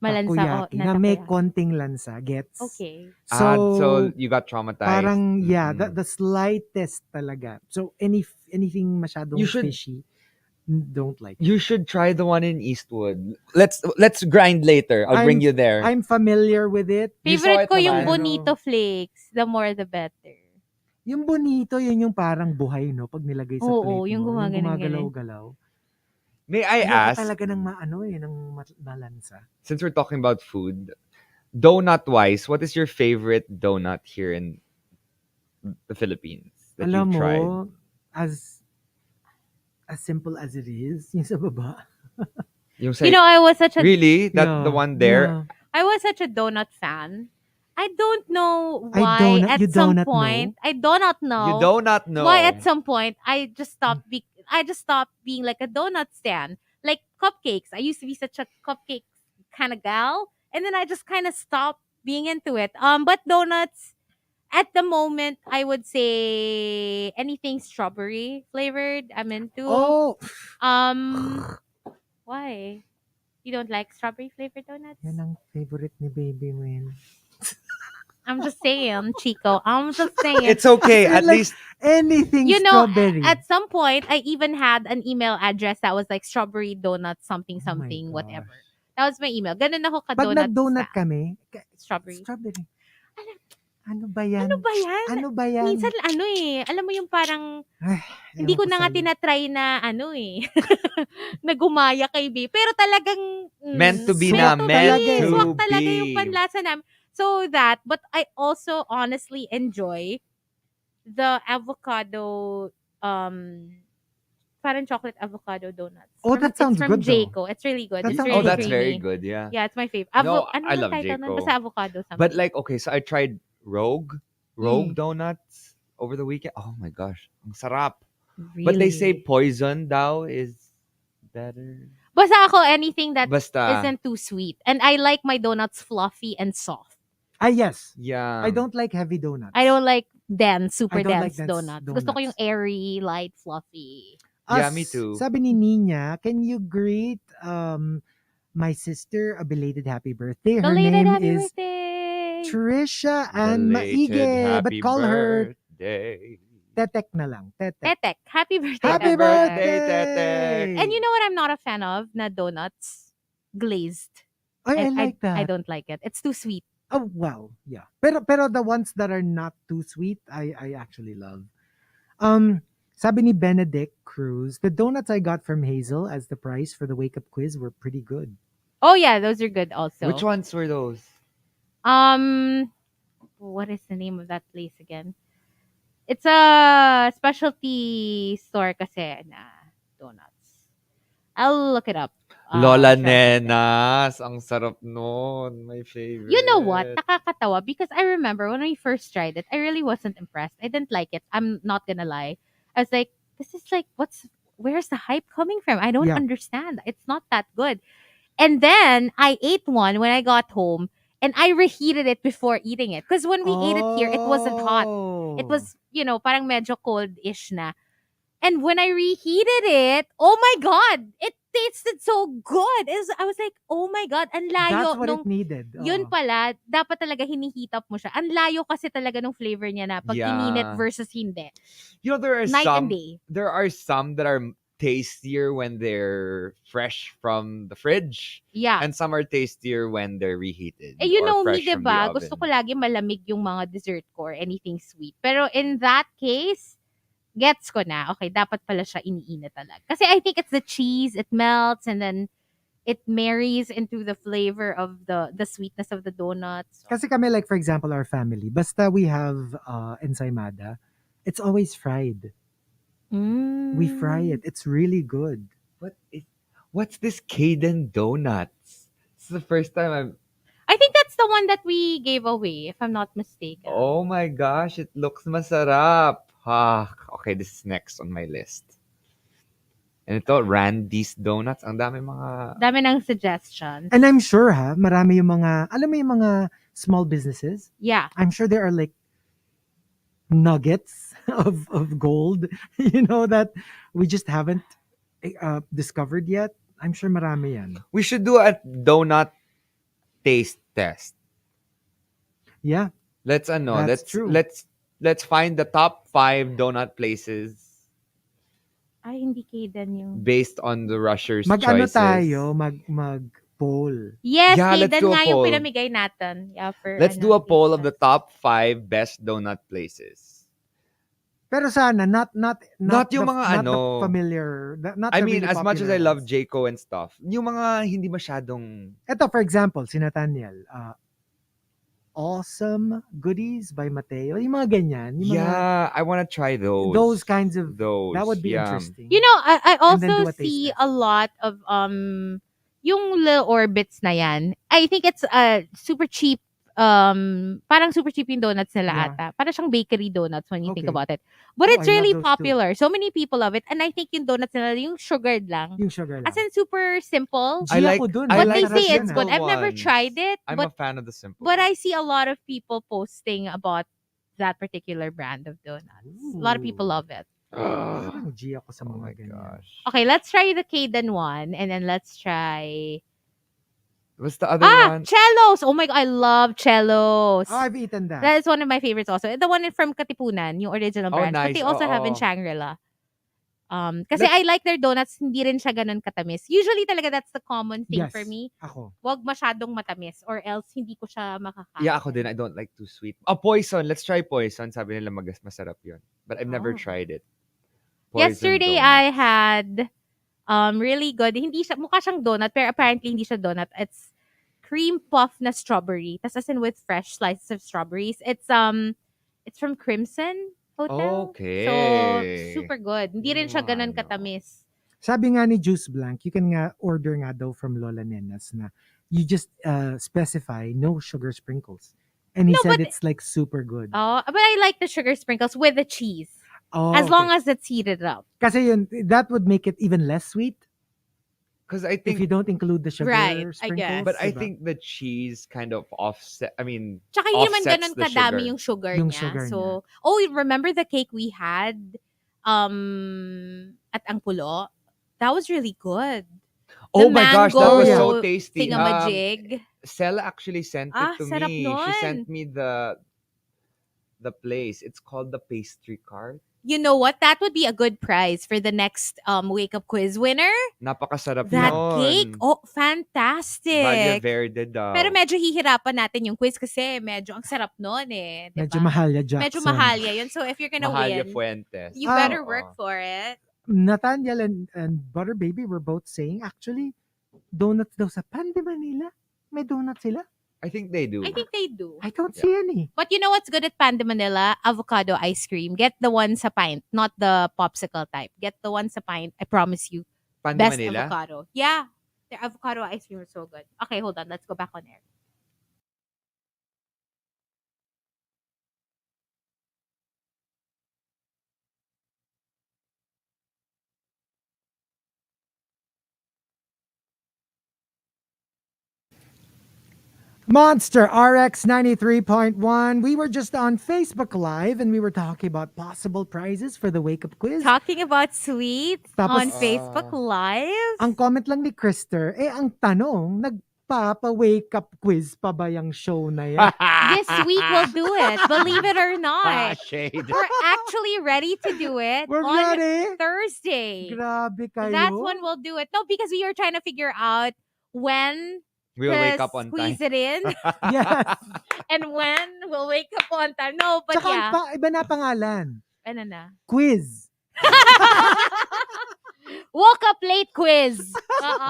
Malansa takoyaki na na may takoyaki. konting lansa. Gets? Okay. So, you got traumatized. parang, yeah, Mm-mm. the slightest talaga. So, anything masyadong You should- fishy, don't like. You should try the one in Eastwood. Let's grind later. I'll bring you there. I'm familiar with it. You saw Favorite it ko yung naman. bonito flakes. The more the better. Yung bonito, yun yung parang buhay, no? Pag nilagay sa Oo, plate yung mo. gumaganon-ganon. gumagalaw-galaw. May I Ayoko ask, talaga ng ng malansa. since we're talking about food, donut-wise, what is your favorite donut here in the Philippines that Alam you've mo, tried? as simple as it is, yung sa baba. Yung sa, You know, I was such a really? That Yeah, the one there? yeah. I was such a donut fan. I don't know I why donut- at you some donut point I do not know. You do not know. Why at some point I just stopped being like a donut stan. Like cupcakes. I used to be such a cupcake kind of gal. And then I just kind of stopped being into it. But donuts at the moment I would say anything strawberry flavored I'm into. Oh, Why? You don't like strawberry flavored donuts? yan ang favorite ni baby mo yan. I'm just saying, Chico. I'm just saying. It's okay. At Like, least anything You know, strawberry. at some point, I even had an email address that was like strawberry donut something Oh my something whatever. gosh. That was my email. Ganun ako ka Pag donut. nag-donut kami, Strawberry. strawberry. Ano ba yan? Ano ba yan? Ano ba yan? Minsan ano eh, alam mo yung parang Ay, hindi ko ewan na nga sa'yo. tinatry na ano eh. na gumaya kay B. Pero talagang meant to be Swak na. talaga Meant eh. to Swak talaga be. yung panlasa namin. So that, but I also honestly enjoy the avocado, parang chocolate avocado donuts. Oh, that sounds it's from good though. Chico. It's really good. That It's sounds really Oh, that's creamy. very good. Yeah. Yeah, it's my favorite. No, Ano I bang love title nun? Chico. Basta avocado something. But like, okay, so I tried Rogue Mm. donuts over the weekend. Oh my gosh, ang sarap. But they say Really? poison daw is better. Basta ako, anything that Basta. isn't too sweet. And I like my donuts fluffy and soft. Yes. Yeah. I don't like heavy donuts. I don't like dense, super I don't like dense dense donuts. Gusto ko yung donuts. airy, light, fluffy. Yeah, me too. Sabi ni Nina, can you greet my sister a belated happy birthday? Her Belated name happy is birthday! Trisha and Belated Maige, but happy call her birthday. Tetek na lang. Tetek. Tetek, happy birthday. Happy Tetek. birthday, Tetek. And you know what I'm not a fan of? Na donuts. Glazed. I like that. I don't like it. It's too sweet. Oh, well, yeah. Pero the ones that are not too sweet, I actually love. Sabi ni Benedict Cruz, the donuts I got from Hazel as the prize for the wake up quiz were pretty good. Oh yeah, those are good also. Which ones were those? What is the name of that place again? It's a specialty store kasi na donuts. I'll look it up. Lola I'll try to say. Nenas. Ang sarap nun. My favorite. You know what? Nakakatawa because I remember when we first tried it, I really wasn't impressed. I didn't like it. I'm not gonna lie. I was like, this is like, where's the hype coming from? I don't Yeah. understand. It's not that good. And then I ate one when I got home and I reheated it before eating it. Because when we ate it here, it wasn't hot. It was, parang medyo cold-ish na. And when I reheated it, oh my God, it tasted so good. I was like, oh my God, ang layo. That's what it needed. Yun pala, dapat talaga hinihit up mo siya. Ang layo kasi talaga ng flavor niya na pag Yeah. ininit versus hindi. There are Night some. and day. There are some that are tastier when they're fresh from the fridge, Yeah. and some are tastier when they're reheated. You or know me, fresh from the diba? oven. Gusto ko lagi malamig yung mga dessert ko or anything sweet. Pero in that case, gets ko na. Okay, dapat pala siya iniinit talaga. Kasi I think it's the cheese, it melts and then it marries into the flavor of the sweetness of the donuts. Kasi kami, like, for example, our family, basta we have ensaymada, it's always fried. We fry it. It's really good. What's this Caden Donuts? It's the first time I think that's the one that we gave away, if I'm not mistaken. Oh my gosh, it looks masarap. Okay, this is next on my list. And ito, Randy's Donuts. Ang dami mga... Dami ng suggestions. And I'm sure, marami yung mga, alam mo yung mga small businesses? Yeah. I'm sure there are like nuggets of gold, that we just haven't discovered yet. I'm sure marami yan. We should do a donut taste test. Yeah. That's true. Let's find the top 5 donut places Ay, hindi Kaden yung... based on the rushers' Mag-ano choices. tayo, mag-poll. Yes, Yeah, let's Kaden do a nga yung poll. pinamigay natin. Yeah, Let's do a poll of the top 5 best donut places. Pero sana, not yung the, mga not ano. the familiar, not I the mean, really as much as I popular love ones. Chico and stuff, yung mga hindi masyadong... Ito, for example, si Nathaniel, Awesome Goodies by Mateo. Yung mga ganyan. Yung mga, Yeah, I want to try those. those kinds of, Those. that would be yeah. interesting. You know, I And then do also a taste see test. a lot of yung little orbits na yan. I think it's super cheap. Parang super cheap yung donuts nila Yeah. ata. Parang siyang bakery donuts when you think Okay. about it. But Oh, it's I love really those too. popular. So many people love it. And I think yung donuts nila, yung sugared lang. Yung sugar lang. As in super simple. I like- Gia ko dun. I But like they the say it's simple good. I've never ones. tried it. I'm but a fan of the simple. But I ones. see a lot of people posting about that particular brand of donuts. A lot of people Ooh. love it. Parang Gia ko sa Oh my mga ganyan. gosh. Okay, let's try the Kaden one. And then let's try... What's the other one? Cellos! Oh my God, I love cellos. Oh, I've eaten that. That is one of my favorites also. The one from Katipunan, yung original Oh, brand. But nice. they also have in Oo. Shangri-La. Kasi I like their donuts, hindi rin siya ganun katamis. Usually talaga that's the common thing Yes. for me. Ako. Wag masyadong matamis or else hindi ko siya makakain. Yeah, ako din. I don't like too sweet. Poison. Let's try poison. Sabi nila masarap yun. But I've never Oh. tried it. Poison Yesterday donuts. I had really good. Hindi siya, mukha siyang donut pero apparently hindi siya donut. It's cream puff na strawberry. Tas as in with fresh slices of strawberries. It's from Crimson Hotel. Okay. So, super good. Hindi rin siya Yung ganun ano. katamis. Sabi nga ni Juice Blank, you can nga order nga daw from Lola Nenas na you just specify no sugar sprinkles. And he No, said but- it's like super good. Oh, but I like the sugar sprinkles with the cheese. Oh, As okay. long as it's heated up. Kasi yun, that would make it even less sweet. Because I if you think, don't include the sugar Right, I sprinkles. guess. but I diba? think the cheese kind of offset. I mean, Tsaka hindi naman offsets ganun the kadami sugar. yung sugar Yung niya. sugar So, oh, remember the cake we had at Angpulo? That was really good. The Oh my gosh, that was so mango tasty. thingamajig. Stella actually sent it to Sarap me. She nun. sent me the place. It's called the pastry cart. You know what? That would be a good prize for the next wake up quiz winner. Napakasarap That nun. cake, oh, Valle fantastic. Verde daw. Pero medyo hihirapan natin yung quiz kasi medyo ang sarap nun eh. Diba? Medyo mahal ya Jackson. Medyo mahal yun. So if you're gonna Mahalia win, Fuentes. you better Oo. work for it. Nathaniel and Butter Baby were both saying, actually, donuts daw sa Pande Manila. May donuts sila. I think they do. I think they do. I don't see any. But you know what's good at Panda Manila? Avocado ice cream. Get the one sa pint, not the popsicle type. Get the one sa pint. I promise you. Panda Best Manila? avocado. Yeah. Their avocado ice cream is so good. Okay, hold on. Let's go back on air. Monster RX93.1. We were just on Facebook Live and we were talking about possible prizes for the Wake Up Quiz. Talking about sweets Tapos, on Facebook Live. Ang comment lang ni Krister, ang tanong, nagpapa-wake up quiz pa ba yung show na yan? This week we'll do it. Believe it or not. Shade. We're actually ready to do it We're on ready. Thursday. Grabe kayo. That's when we'll do it. No, because we were trying to figure out when We'll to wake up on time. squeeze it in Yes. and when we'll wake up on time. No, but Tsaka yeah. iba na pangalan. Ano na? Quiz. Woke up late quiz.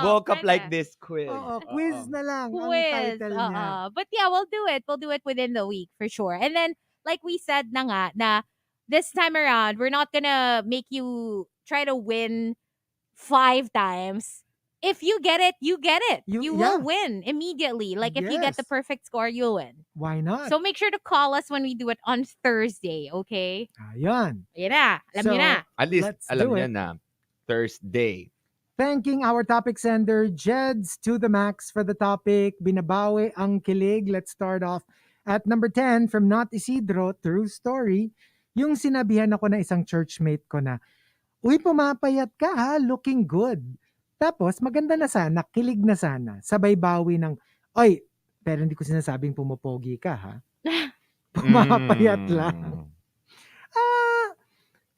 Woke up kinda. like this quiz. Oo, quiz na lang ang Quiz. title niya. But yeah, we'll do it. We'll do it within the week for sure. And then, like we said na nga, na this time around, we're not gonna make you try to win 5 times. If you get it, you get it. You will win immediately. Like if you get the Yes. perfect score, you'll win. Why not? So make sure to call us when we do it on Thursday, okay? Ayan. Yan na. Alam niyo na. At least, Let's alam do niya it. na. Thursday. Thanking our topic sender, Jeds to the max for the topic. Binabawi ang kilig. Let's start off at number 10 from Not Isidro, True Story. Yung sinabihan ako na isang churchmate ko na, uy, pumapayat ka ha, looking good. Tapos, maganda na sana, kilig na sana. Sabay bawi ng, oy, pero hindi ko sinasabing pumopogi ka ha. Pumapayat lang.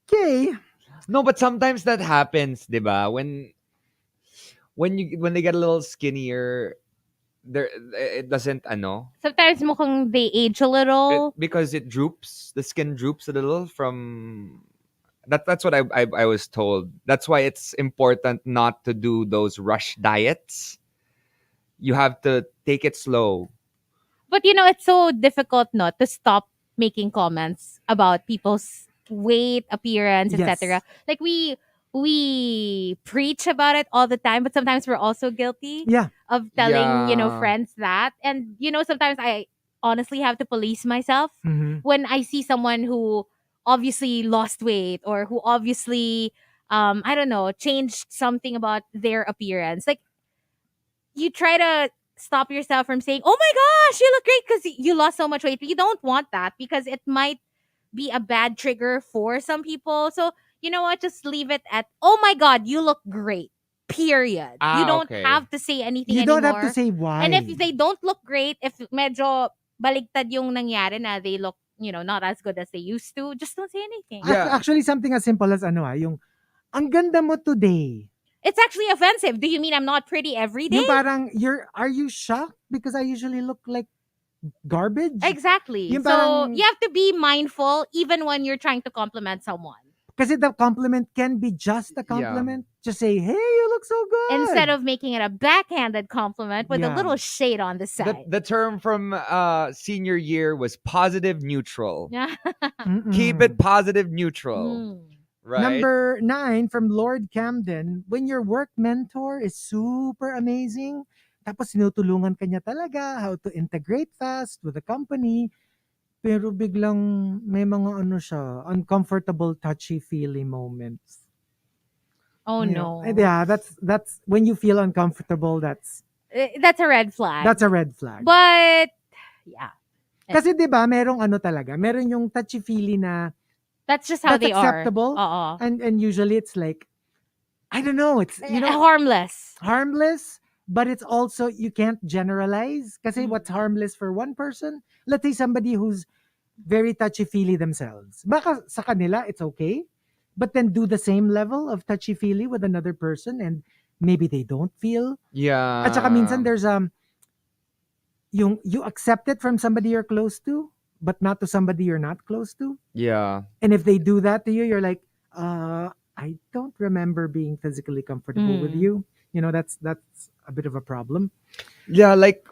Okay. No, but sometimes that happens, 'di ba? When they get a little skinnier, it doesn't Sometimes mukhang they age a little. because it droops. The skin droops a little from that's what I was told. That's why it's important not to do those rush diets. You have to take it slow. But you know, it's so difficult not to stop making comments about people's weight, appearance, Yes. etc. Like we preach about it all the time, but sometimes we're also guilty Yeah. of telling, Yeah. friends that. And sometimes I honestly have to police myself Mhm. when I see someone who obviously lost weight or who obviously I don't know, changed something about their appearance. Like you try to stop yourself from saying, "Oh my gosh, you look great," because you lost so much weight. You don't want that because it might be a bad trigger for some people. So you know what? Just leave it at, "Oh my god, you look great." Period. You don't Okay. have to say anything You anymore. don't have to say why. And if they don't look great, if medyo baligtad yung nangyari na they look, not as good as they used to, just don't say anything. Yeah. Actually, something as simple as yung, ang ganda mo today. It's actually offensive. Do you mean I'm not pretty every day? Yung parang, are you shocked? Because I usually look like garbage. Exactly. Yung So parang- you have to be mindful even when you're trying to compliment someone. Kasi the compliment can be just a compliment. Just say, hey, you look so good. Instead of making it a backhanded compliment with a Yeah. little shade on the side. The term from senior year was positive neutral. Yeah. Mm-mm. Keep it positive neutral. Mm. Right? Number 9 from Lord Camden, when your work mentor is super amazing, tapos sinutulungan ka niya talaga how to integrate fast with the company, pero biglang may mga siya, uncomfortable, touchy-feely moments. Oh You know, no. and yeah, that's when you feel uncomfortable. That's a red flag. That's a red flag. But yeah, Kasi 'di ba, merong ano talaga, meron yung touchy-feely na that's just how that's they acceptable. are. Oo. And usually it's like, I don't know, it's Harmless. harmless, but it's also you can't generalize. Kasi what's harmless for one person, let's say somebody who's very touchy-feely themselves. Baka sa kanila it's okay, but then do the same level of touchy-feely with another person and maybe they don't feel. Yeah. At saka minsan there's you accept it from somebody you're close to, but not to somebody you're not close to. Yeah. And if they do that to you, you're like, I don't remember being physically comfortable with you. You know, that's a bit of a problem. Yeah, like,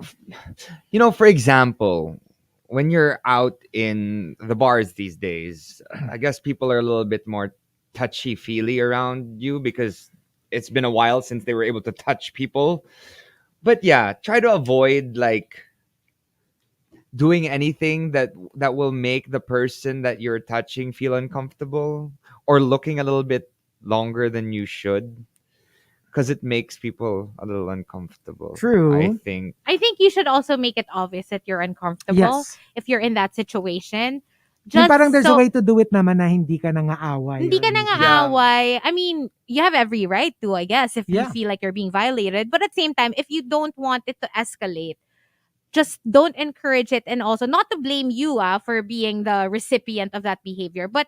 for example, when you're out in the bars these days, I guess people are a little bit more touchy feely around you because it's been a while since they were able to touch people. But yeah, try to avoid like doing anything that will make the person that you're touching feel uncomfortable or looking a little bit longer than you should, because it makes people a little uncomfortable. True. I think. I think you should also make it obvious that you're uncomfortable Yes. if you're in that situation. Yung Just parang there's a so way to do it naman na hindi ka nangaaway. hindi or ka anything. nangaaway. I mean, you have every right to, I guess, if you Yeah. feel like you're being violated. But at the same time, if you don't want it to escalate, just don't encourage it. And also, not to blame you for being the recipient of that behavior, but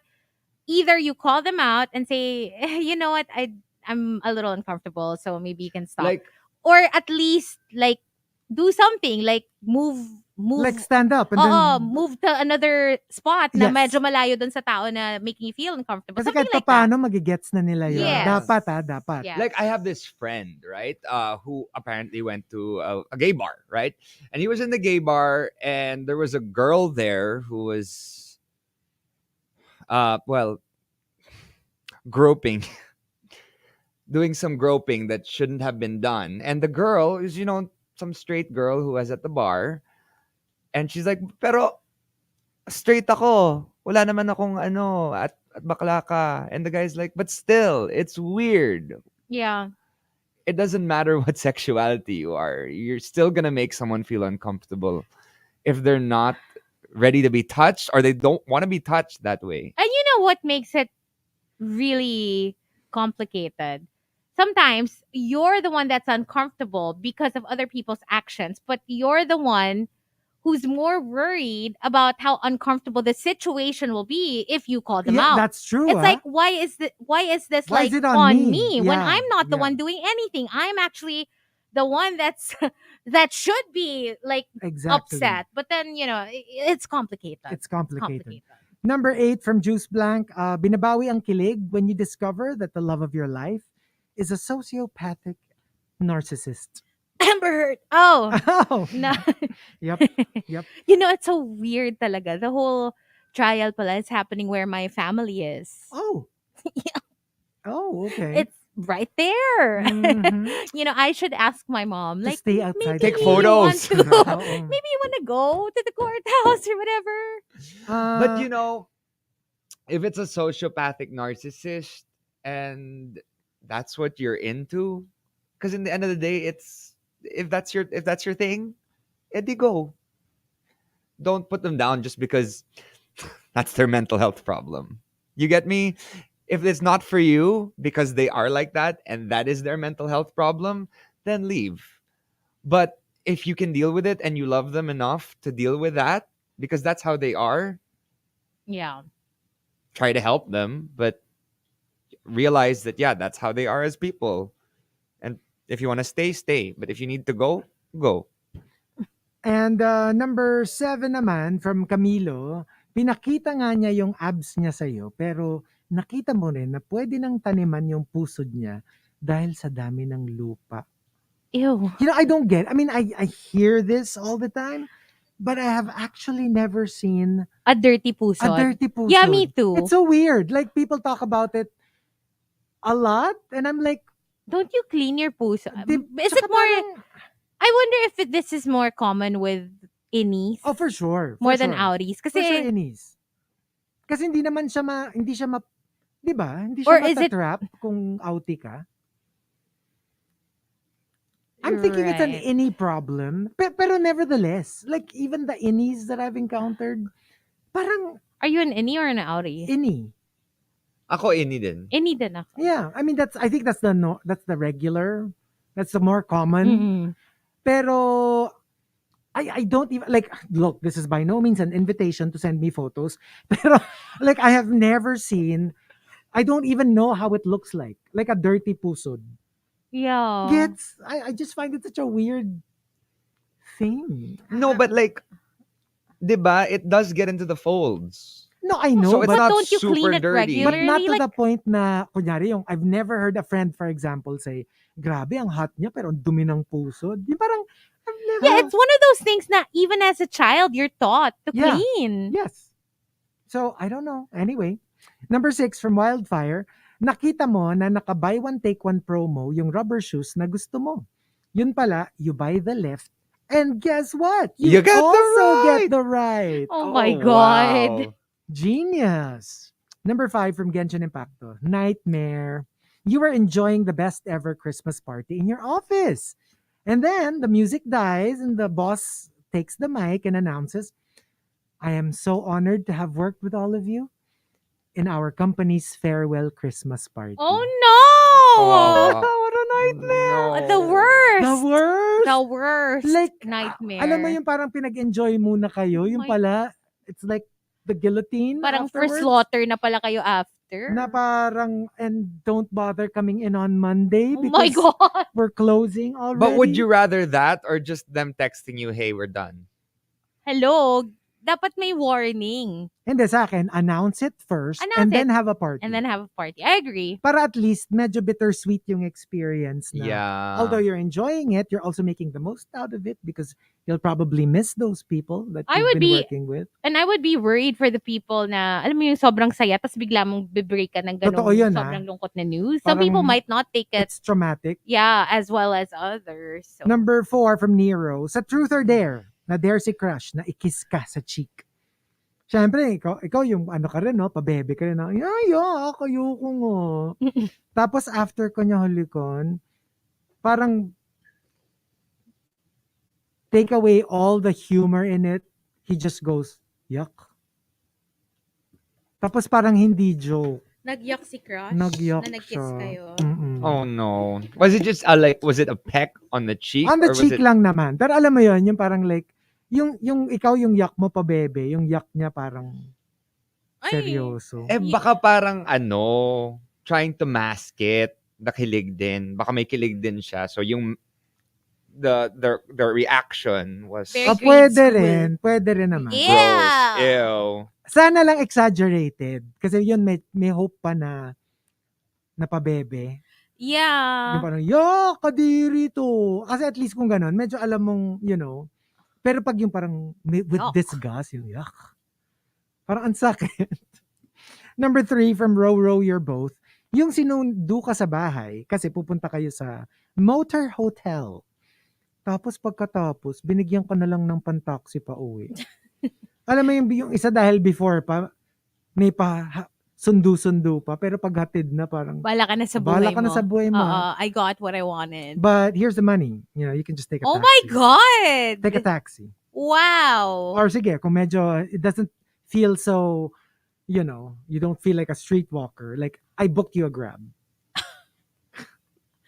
either you call them out and say, you know what, I'm a little uncomfortable, so maybe you can stop. Like, Or at least, like, do something, like, move. Like stand up and Oo, then move to another spot na Yes. medyo malayo dun sa tao na making you feel uncomfortable. kasi Something kahit like that. paano magigets na nila yun. Yes. Dapat. Yeah. like I have this friend, right, who apparently went to a gay bar, right, and he was in the gay bar, and there was a girl there who was, well, groping, doing some groping that shouldn't have been done, and the girl is, some straight girl who was at the bar, and she's like, pero straight ako, wala naman akong ano, at bakla ka, and the guy's like, but still, it's weird. Yeah. It doesn't matter what sexuality you are. You're still going to make someone feel uncomfortable if they're not ready to be touched or they don't want to be touched that way. And you know what makes it really complicated? Sometimes you're the one that's uncomfortable because of other people's actions, but you're the one who's more worried about how uncomfortable the situation will be if you call them Yeah, out. that's true. It's like, why is this Why like is it on on me, me? when Yeah, I'm not the yeah. one doing anything? I'm actually the one that's that should be like Exactly. upset. But then, it's complicated. It's complicated. Number 8 from Juice Blank, binabawi ang kilig when you discover that the love of your life is a sociopathic narcissist. Amber Heard. Oh. Oh. No. Yep. It's so weird talaga. The whole trial pala is happening where my family is. Oh. Yeah. Oh, okay. It's right there. Mhm. I should ask my mom. To Like, stay outside. Take maybe photos. You want to, Oo. maybe you want to go to the courthouse or whatever. But if it's a sociopathic narcissist and that's what you're into, because in the end of the day, it's if that's your thing, edi go. Don't put them down just because that's their mental health problem. You get me? If it's not for you because they are like that and that is their mental health problem, then leave. But if you can deal with it and you love them enough to deal with that because that's how they are, Yeah. try to help them, but realize that that's how they are as people. And if you want to stay. But if you need to go, go. And number 7 naman from Camilo, pinakita nga niya yung abs niya sa'yo, pero nakita mo rin na pwede nang taniman yung pusod niya dahil sa dami ng lupa. Ew. I don't get. I mean, I hear this all the time, but I have actually never seen A dirty puso. a dirty pusod. Yeah, me too. It's so weird. Like, people talk about it a lot, and I'm like, Don't you clean your puso? Is tsaka it more... parang- I wonder if this is more common with innies. Oh, for sure. More for than sure. outies. For sure, Kasi, inis. Kasi hindi naman siya hindi siya Di ba? Hindi Or siya is it matatrap kung outie ka. I'm thinking it's an right? innie problem. Pero nevertheless, like even the innies that I've encountered, parang Are you an innie or an outie? innie. Ako, ini din. Innie din ako. Yeah, I mean I think that's the regular, that's the more common. Mm-mm. Pero I don't even like look, this is by no means an invitation to send me photos. Pero like I have never seen, I don't even know how it looks like a dirty pusod. Yeah. Gets I just find it such a weird thing. No, but like, diba, it does get into the folds. No, I know, So it's but not don't you super clean it dirty. but not to regularly? the point na kunyari yung I've never heard a friend for example say, grabe ang hot niya pero ang dumi ng pusod. Yung parang I've never. Yeah, it's one of those things that even as a child, you're taught to Yeah. clean. Yes. So, I don't know. Anyway, number 6 from Wildfire, nakita mo na naka-buy one take one promo yung rubber shoes na gusto mo. Yun pala, you buy the left and guess what? You get the also right! get the right. Oh my God. wow. Genius. Number 5 from Genshin Impacto, Nightmare. You were enjoying the best ever Christmas party in your office. And then the music dies and the boss takes the mic and announces, I am so honored to have worked with all of you in our company's farewell Christmas party. Oh no! What a nightmare! The worst. The worst! The worst. Like, nightmare. Alam mo yung parang pinag-enjoy muna kayo, yung my- pala, it's like the guillotine Parang for afterwards. slaughter na pala kayo after. Na parang, and don't bother coming in on Monday Oh my because God. we're closing already. But would you rather that or just them texting you, hey, we're done? Hello. Dapat may warning. Hindi, sa akin, announce it first Announce and then it. have a party. And then have a party. I agree. Para at least medyo bittersweet yung experience na. Yeah. Although you're enjoying it, you're also making the most out of it because you'll probably miss those people that I you've would been be- working with. And I would be worried for the people na, alam mo yung sobrang saya, tapos bigla mong bibreak ka ng Totoo ganong yun, sobrang lungkot na news. Some Parang people might not take it, It's traumatic. yeah, as well as others. So. Number 4 from Nero, sa Truth or Dare, na dare si crush na ikiss ka sa cheek. Siyempre, ikaw yung ano ka rin, no? Pabebe ka rin, no? Ayoko nga. Tapos after ko niya hulikon, parang take away all the humor in it, he just goes, yuck. Tapos parang hindi joke. Nagyak si crush? Nagyak na nag-kiss siya. kayo? Mm-mm. Oh no. Was it just was it a peck on the cheek? On the or was cheek it... lang naman. Pero alam mo yon yung parang like, yung ikaw yung yak mo pa bebe, yung yak niya parang seryoso. Eh baka parang trying to mask it. Nakilig din. Baka may kilig din siya. So yung the reaction was Very Pwede grade school. pwede rin naman. Yeah. gross. Ew. Sana lang exaggerated. Kasi yun may hope pa na napabebe. Yeah. Yung parang, kadiri to. Kasi at least kung ganun, medyo alam mong, pero pag yung parang with Yuck. disgust, yung yuck. Parang ang sakit. Number 3 from Row You're Both. Yung sinundo ka sa bahay kasi pupunta kayo sa motor hotel. Tapos pagkatapos, binigyan ka na lang ng pantaksi pa uwi. Alam mo yung isa dahil before pa, may sundo-sundo pa. Pero paghatid na parang, Bala ka na sa buhay bala ka mo. na sa buhay mo. I got what I wanted. But here's the money. You can just take a Oh taxi. my God! Take a taxi. Wow! Or sige, kung medyo it doesn't feel so, you don't feel like a streetwalker. Like, I booked you a Grab.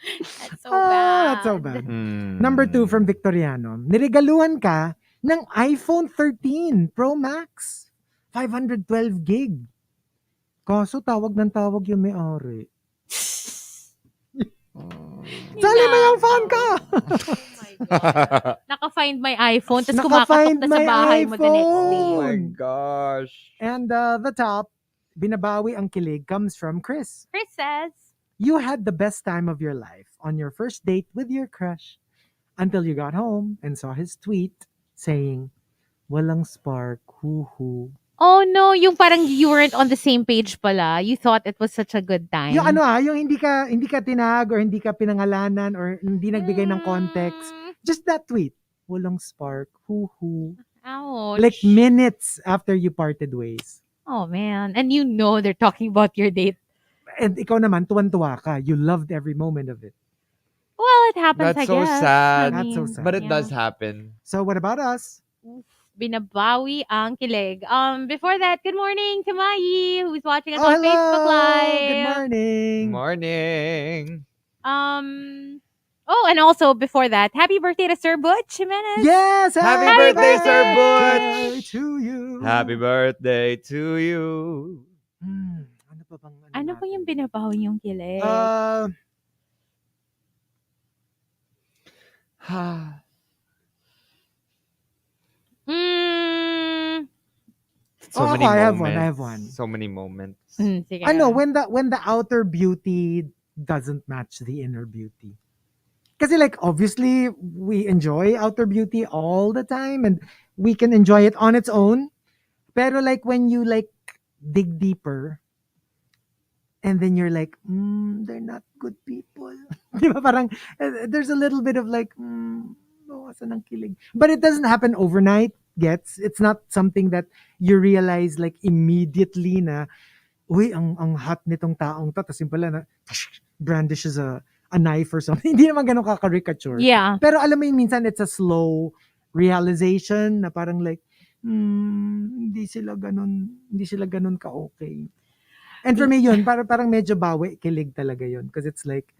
That's so bad. That's so bad. Hmm. Number 2 from Victoriano. Niregaluhan ka ng iPhone 13 Pro Max. 512 gig. Kaso tawag ng tawag yung may-ari. Sali mo yung phone ko! Oh my God. Naka-find my iPhone, tapos Naka-find kumakatok na sa my bahay mo the next day. Oh my iPhone. gosh. And the top, binabawi ang kilig, comes from Chris. Chris says, You had the best time of your life on your first date with your crush until you got home and saw his tweet saying, walang spark, hoo-hoo. oh no, yung parang you weren't on the same page pala. You thought it was such a good time. Yung yung hindi ka tinag or hindi ka pinangalanan or hindi nagbigay ng context. Just that tweet. Walang spark, hoo-hoo. Ouch. Like minutes after you parted ways. Oh man. And you know they're talking about your date And ikaw naman, tuwan-tuwa ka. You loved every moment of it. Well, it happens, That's I so guess. sad. That's so mean, sad. But it yeah. does happen. So what about us? Binabawi ang kilig. Before that, good morning to Mai, who's watching us Oh, on hello. Facebook Live. Good morning. Morning. Oh, and also before that, happy birthday to Sir Butch Jimenez. Yes, Happy Happy birthday, Sir birthday Butch. to you. Happy birthday to you. Ano pa bang Ano po natin? yung binabawi yung kilig? So Oh, many ako, I have moments. one. So many moments. Sige. Ano, when the outer beauty doesn't match the inner beauty. Kasi like, obviously, we enjoy outer beauty all the time and we can enjoy it on its own. Pero like, when you like dig deeper and then you're like, they're not good people. Di ba? Parang, there's a little bit of like, bawasan ng kilig. But it doesn't happen overnight, gets? It's not something that you realize like immediately na, uy, ang hot nitong taong to. Tapos yung pala na, brandishes a knife or something. Hindi naman ganun ka-caricature. Yeah. Pero alam mo yung minsan it's a slow realization na parang like, hindi sila ganun ka-okay. And for me yun, parang medyo bawi, kilig talaga yun. Because it's like,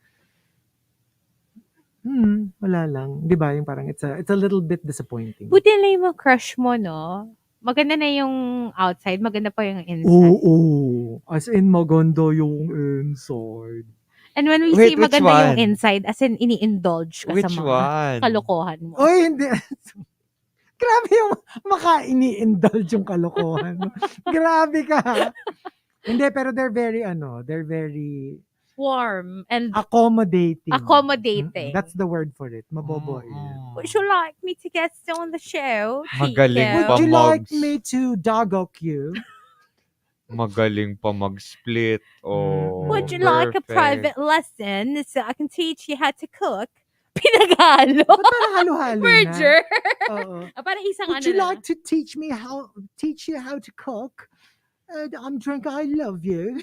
wala lang. Di ba? Yung parang it's a little bit disappointing. Buti na yung mga crush mo, no? Maganda na yung outside, maganda pa yung inside. Oo. As in, maganda yung inside. And when we Wait, say which maganda yung one? inside, as in ini-indulge ka sa Which mga one? kalokohan mo. Oy, hindi. Grabe yung maka-ini-indulge yung kalokohan. Grabe ka. Hindi, pero they're very Warm and accommodating. accommodating. That's the word for it. Mabobo. Would you like me to get on the show, Magaling Chico? Would you like Pamogs. me to dogok you? Magaling pa mag-split. Oh, Would you like a perfect. private lesson so I can teach you how to cook? Pinagalo. Ba't parang halo-halo na? Merger. Oo. Parang isang Would ano you na. like to teach you how to cook? I'm drunk. I love you.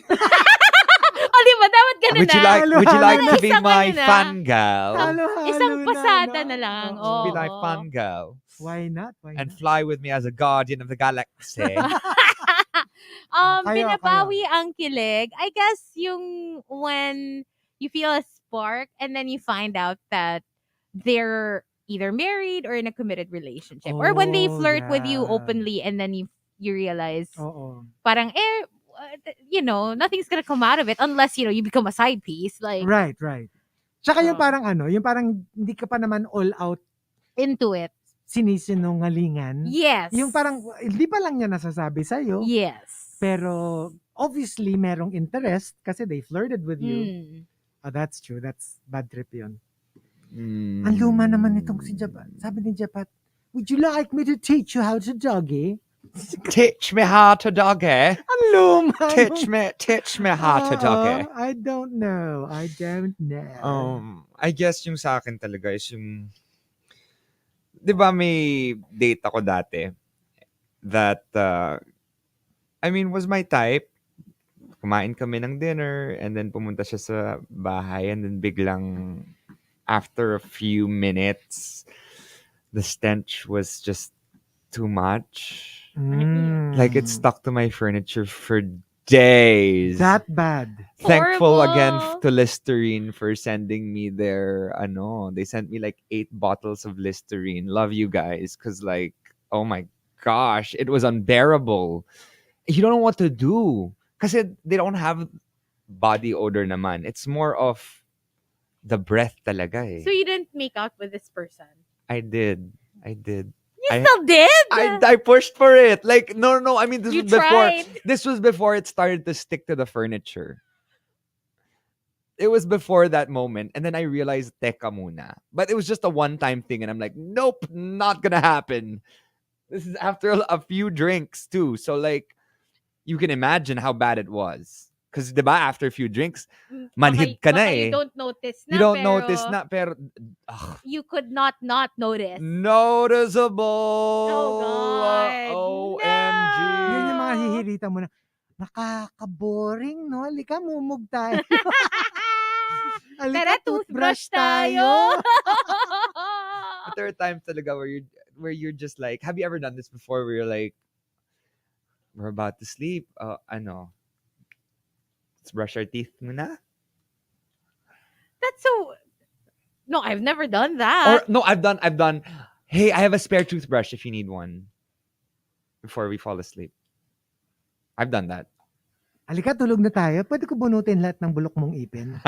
Oh, di ba? Dapat ganun Would you na. like to be Isang my ano na. fan gal? Halo-halo Isang na, pasada no? na lang. Oo. Be Oo. like fan gal. Why not? And fly with me as a guardian of the galaxy. Kayo. Binabawi ang kilig. I guess yung when you feel a spark and then you find out that they're either married or in a committed relationship. Or when they Oh, flirt with you yeah. openly and then you realize Oo. parang nothing's gonna come out of it unless you become a side piece like Right. Tsaka yung Oo. parang yung parang hindi ka pa naman all out into it. sinisinungalingan. Yes. Yung parang hindi pa lang niya nasasabi sa'yo. yes. Pero obviously merong interest kasi they flirted with you. Oh, that's true. That's bad trip yun. Ang luma naman itong si Japat. Sabi ni Japat, would you like me to teach you how to doggy? Teach me how to doggy. Ang luma. Teach me how to doggy. I don't know. I guess yung sa akin talaga is yung, di ba may date ako dati that, was my type. Kumain kami ng dinner and then pumunta siya sa bahay and then biglang after a few minutes, the stench was just too much. Like it stuck to my furniture for days. That bad. Thankful Horrible. again to Listerine for sending me their they sent me like 8 bottles of Listerine. Love you guys, cause like, oh my gosh, it was unbearable. You don't know what to do kasi they don't have body odor naman. It's more of the breath talaga eh. So you didn't make out with this person? I did. You still did? I pushed for it. Like no. I mean, You tried. This was before it started to stick to the furniture. It was before that moment, and then I realized teka muna. But it was just a one-time thing, and I'm like, nope, not gonna happen. This is after a few drinks too, so like, you can imagine how bad it was. Because diba, after a few drinks, manhid ka na eh. You don't notice na. You don't notice na, pero you could not notice. Noticeable. Oh, God. OMG. Yun yung mga hihirita mo na, nakaka-boring, no? Halika, mumug tayo. Tara, Halika, toothbrush toothbrush tayo. But there are times talaga where you're just like, have you ever done this before where you're like, we're about to sleep, let's brush our teeth muna? That's so. No, I've never done Or that. no, I've done, hey, I have a spare toothbrush if you need one before we fall asleep. I've done that. Halika, tulog na tayo. Pwede ko bunutin lahat ng bulok mong ipin.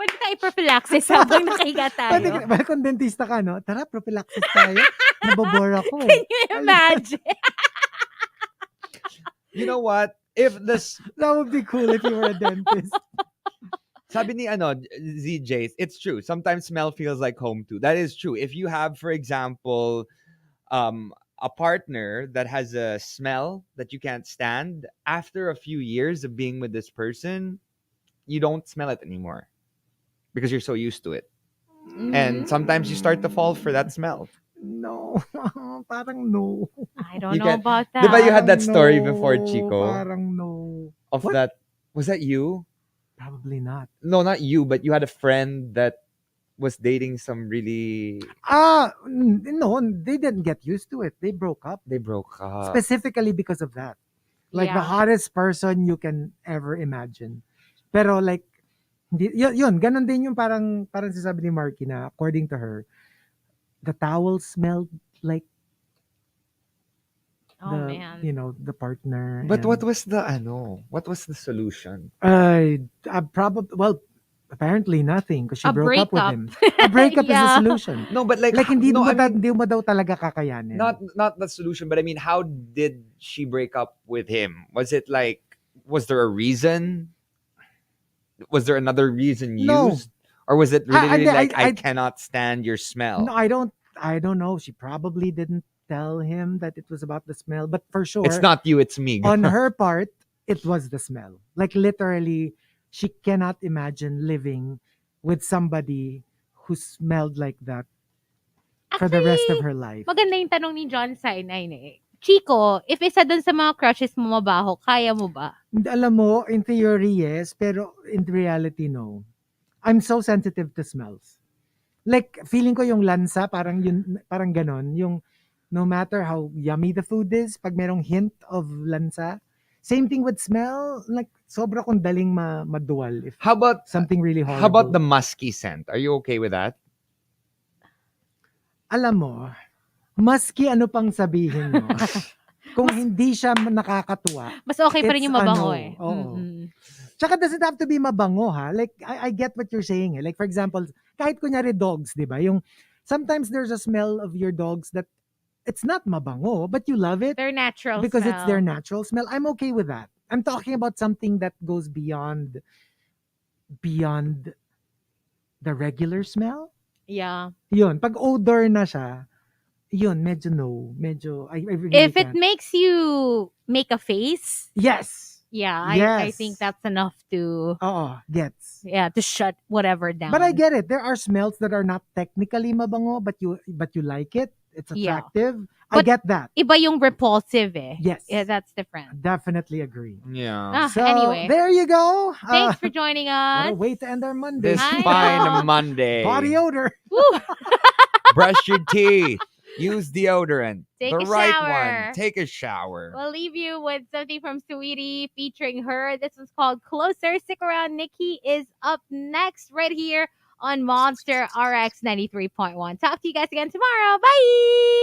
Pwede tayo prophylaxis habang nakahiga Pwede tayo. ka, kung dentista ka, no? Tara, prophylaxis tayo. Nabobore ako Can eh. you imagine? You know what? If this That would be cool if you were a dentist. sabi ni ZJ, it's true. Sometimes smell feels like home too. That is true. If you have, for example, a partner that has a smell that you can't stand, after a few years of being with this person, you don't smell it anymore because you're so used to it. And sometimes you start to fall for that smell. No. Parang no. I don't You know can- about Di ba you that. had that story No, before, Chico? Parang no. Of What? that, was that you? Probably not. No, not you, but you had a friend that was dating some really. No, they didn't get used to it. They broke up. They broke up. Specifically because of that. Like the Yeah. hottest person you can ever imagine. Pero like, yun, ganun din yung parang sasabi ni Markki na according to her, the towel smelled like Oh, the, man. the partner. But and- what was the solution? Apparently nothing because she A broke up with breakup. him. A breakup is Yeah. the solution. No, but like, Like hindi no, mo I mean, hindi mo daw talaga kakayanin. not the solution, but I mean, how did she break up with him? Was it like, was there a reason? Was there another reason No. used? Or was it really like, I I- cannot stand your smell? No, I don't know. She probably didn't tell him that it was about the smell, but for sure It's not you, it's me. on her part, it was the smell. Like literally, she cannot imagine living with somebody who smelled like that for the rest of her life. Maganda yung tanong ni John Sinay eh. Chico, if isa dun sa mga crushes mo mabaho, kaya mo ba? Alam mo, in theory, yes, pero in reality, no. I'm so sensitive to smells. Like, feeling ko yung lansa, parang ganon. Yung, no matter how yummy the food is, pag merong hint of lansa, same thing with smell, like, sobra kong daling maduwal if How about something really horrible. how about the musky scent? Are you okay with that? Alam mo, maski ano pang sabihin mo, kung hindi siya nakakatuwa, Mas okay pa rin yung It's mabango ano, eh. oo. Mm-mm. tsaka does it have to be mabango ha? Like, I get what you're saying eh. Like, for example, kahit kunyari dogs, di ba? Yung, sometimes there's a smell of your dogs that it's not mabango, but you love it Their natural because smell. it's their natural smell. I'm okay with that. I'm talking about something that goes beyond the regular smell. Yeah. Yun, pag odor na siya, yun, medyo no. Medyo, I really If it can't. makes you make a face, Yes. yeah, I Yes. think that's enough to Gets. to shut whatever down. But I get it. There are smells that are not technically mabango, but you like it. It's Yeah. attractive. I But- get that. Iba yung repulsive eh. Yes. Yeah, that's different. Definitely agree. Yeah. So, Anyway. there you go. Thanks for joining What a us. way to end our Monday. This I fine know. Monday. Body odor. Woo! Brush your teeth. Use deodorant. Take the a right shower. one. Take a shower. We'll leave you with something from Sweetie featuring her. This was called Closer. Stick around. Nikki is up next right here on Monster RX 93.1. Talk to you guys again tomorrow. Bye.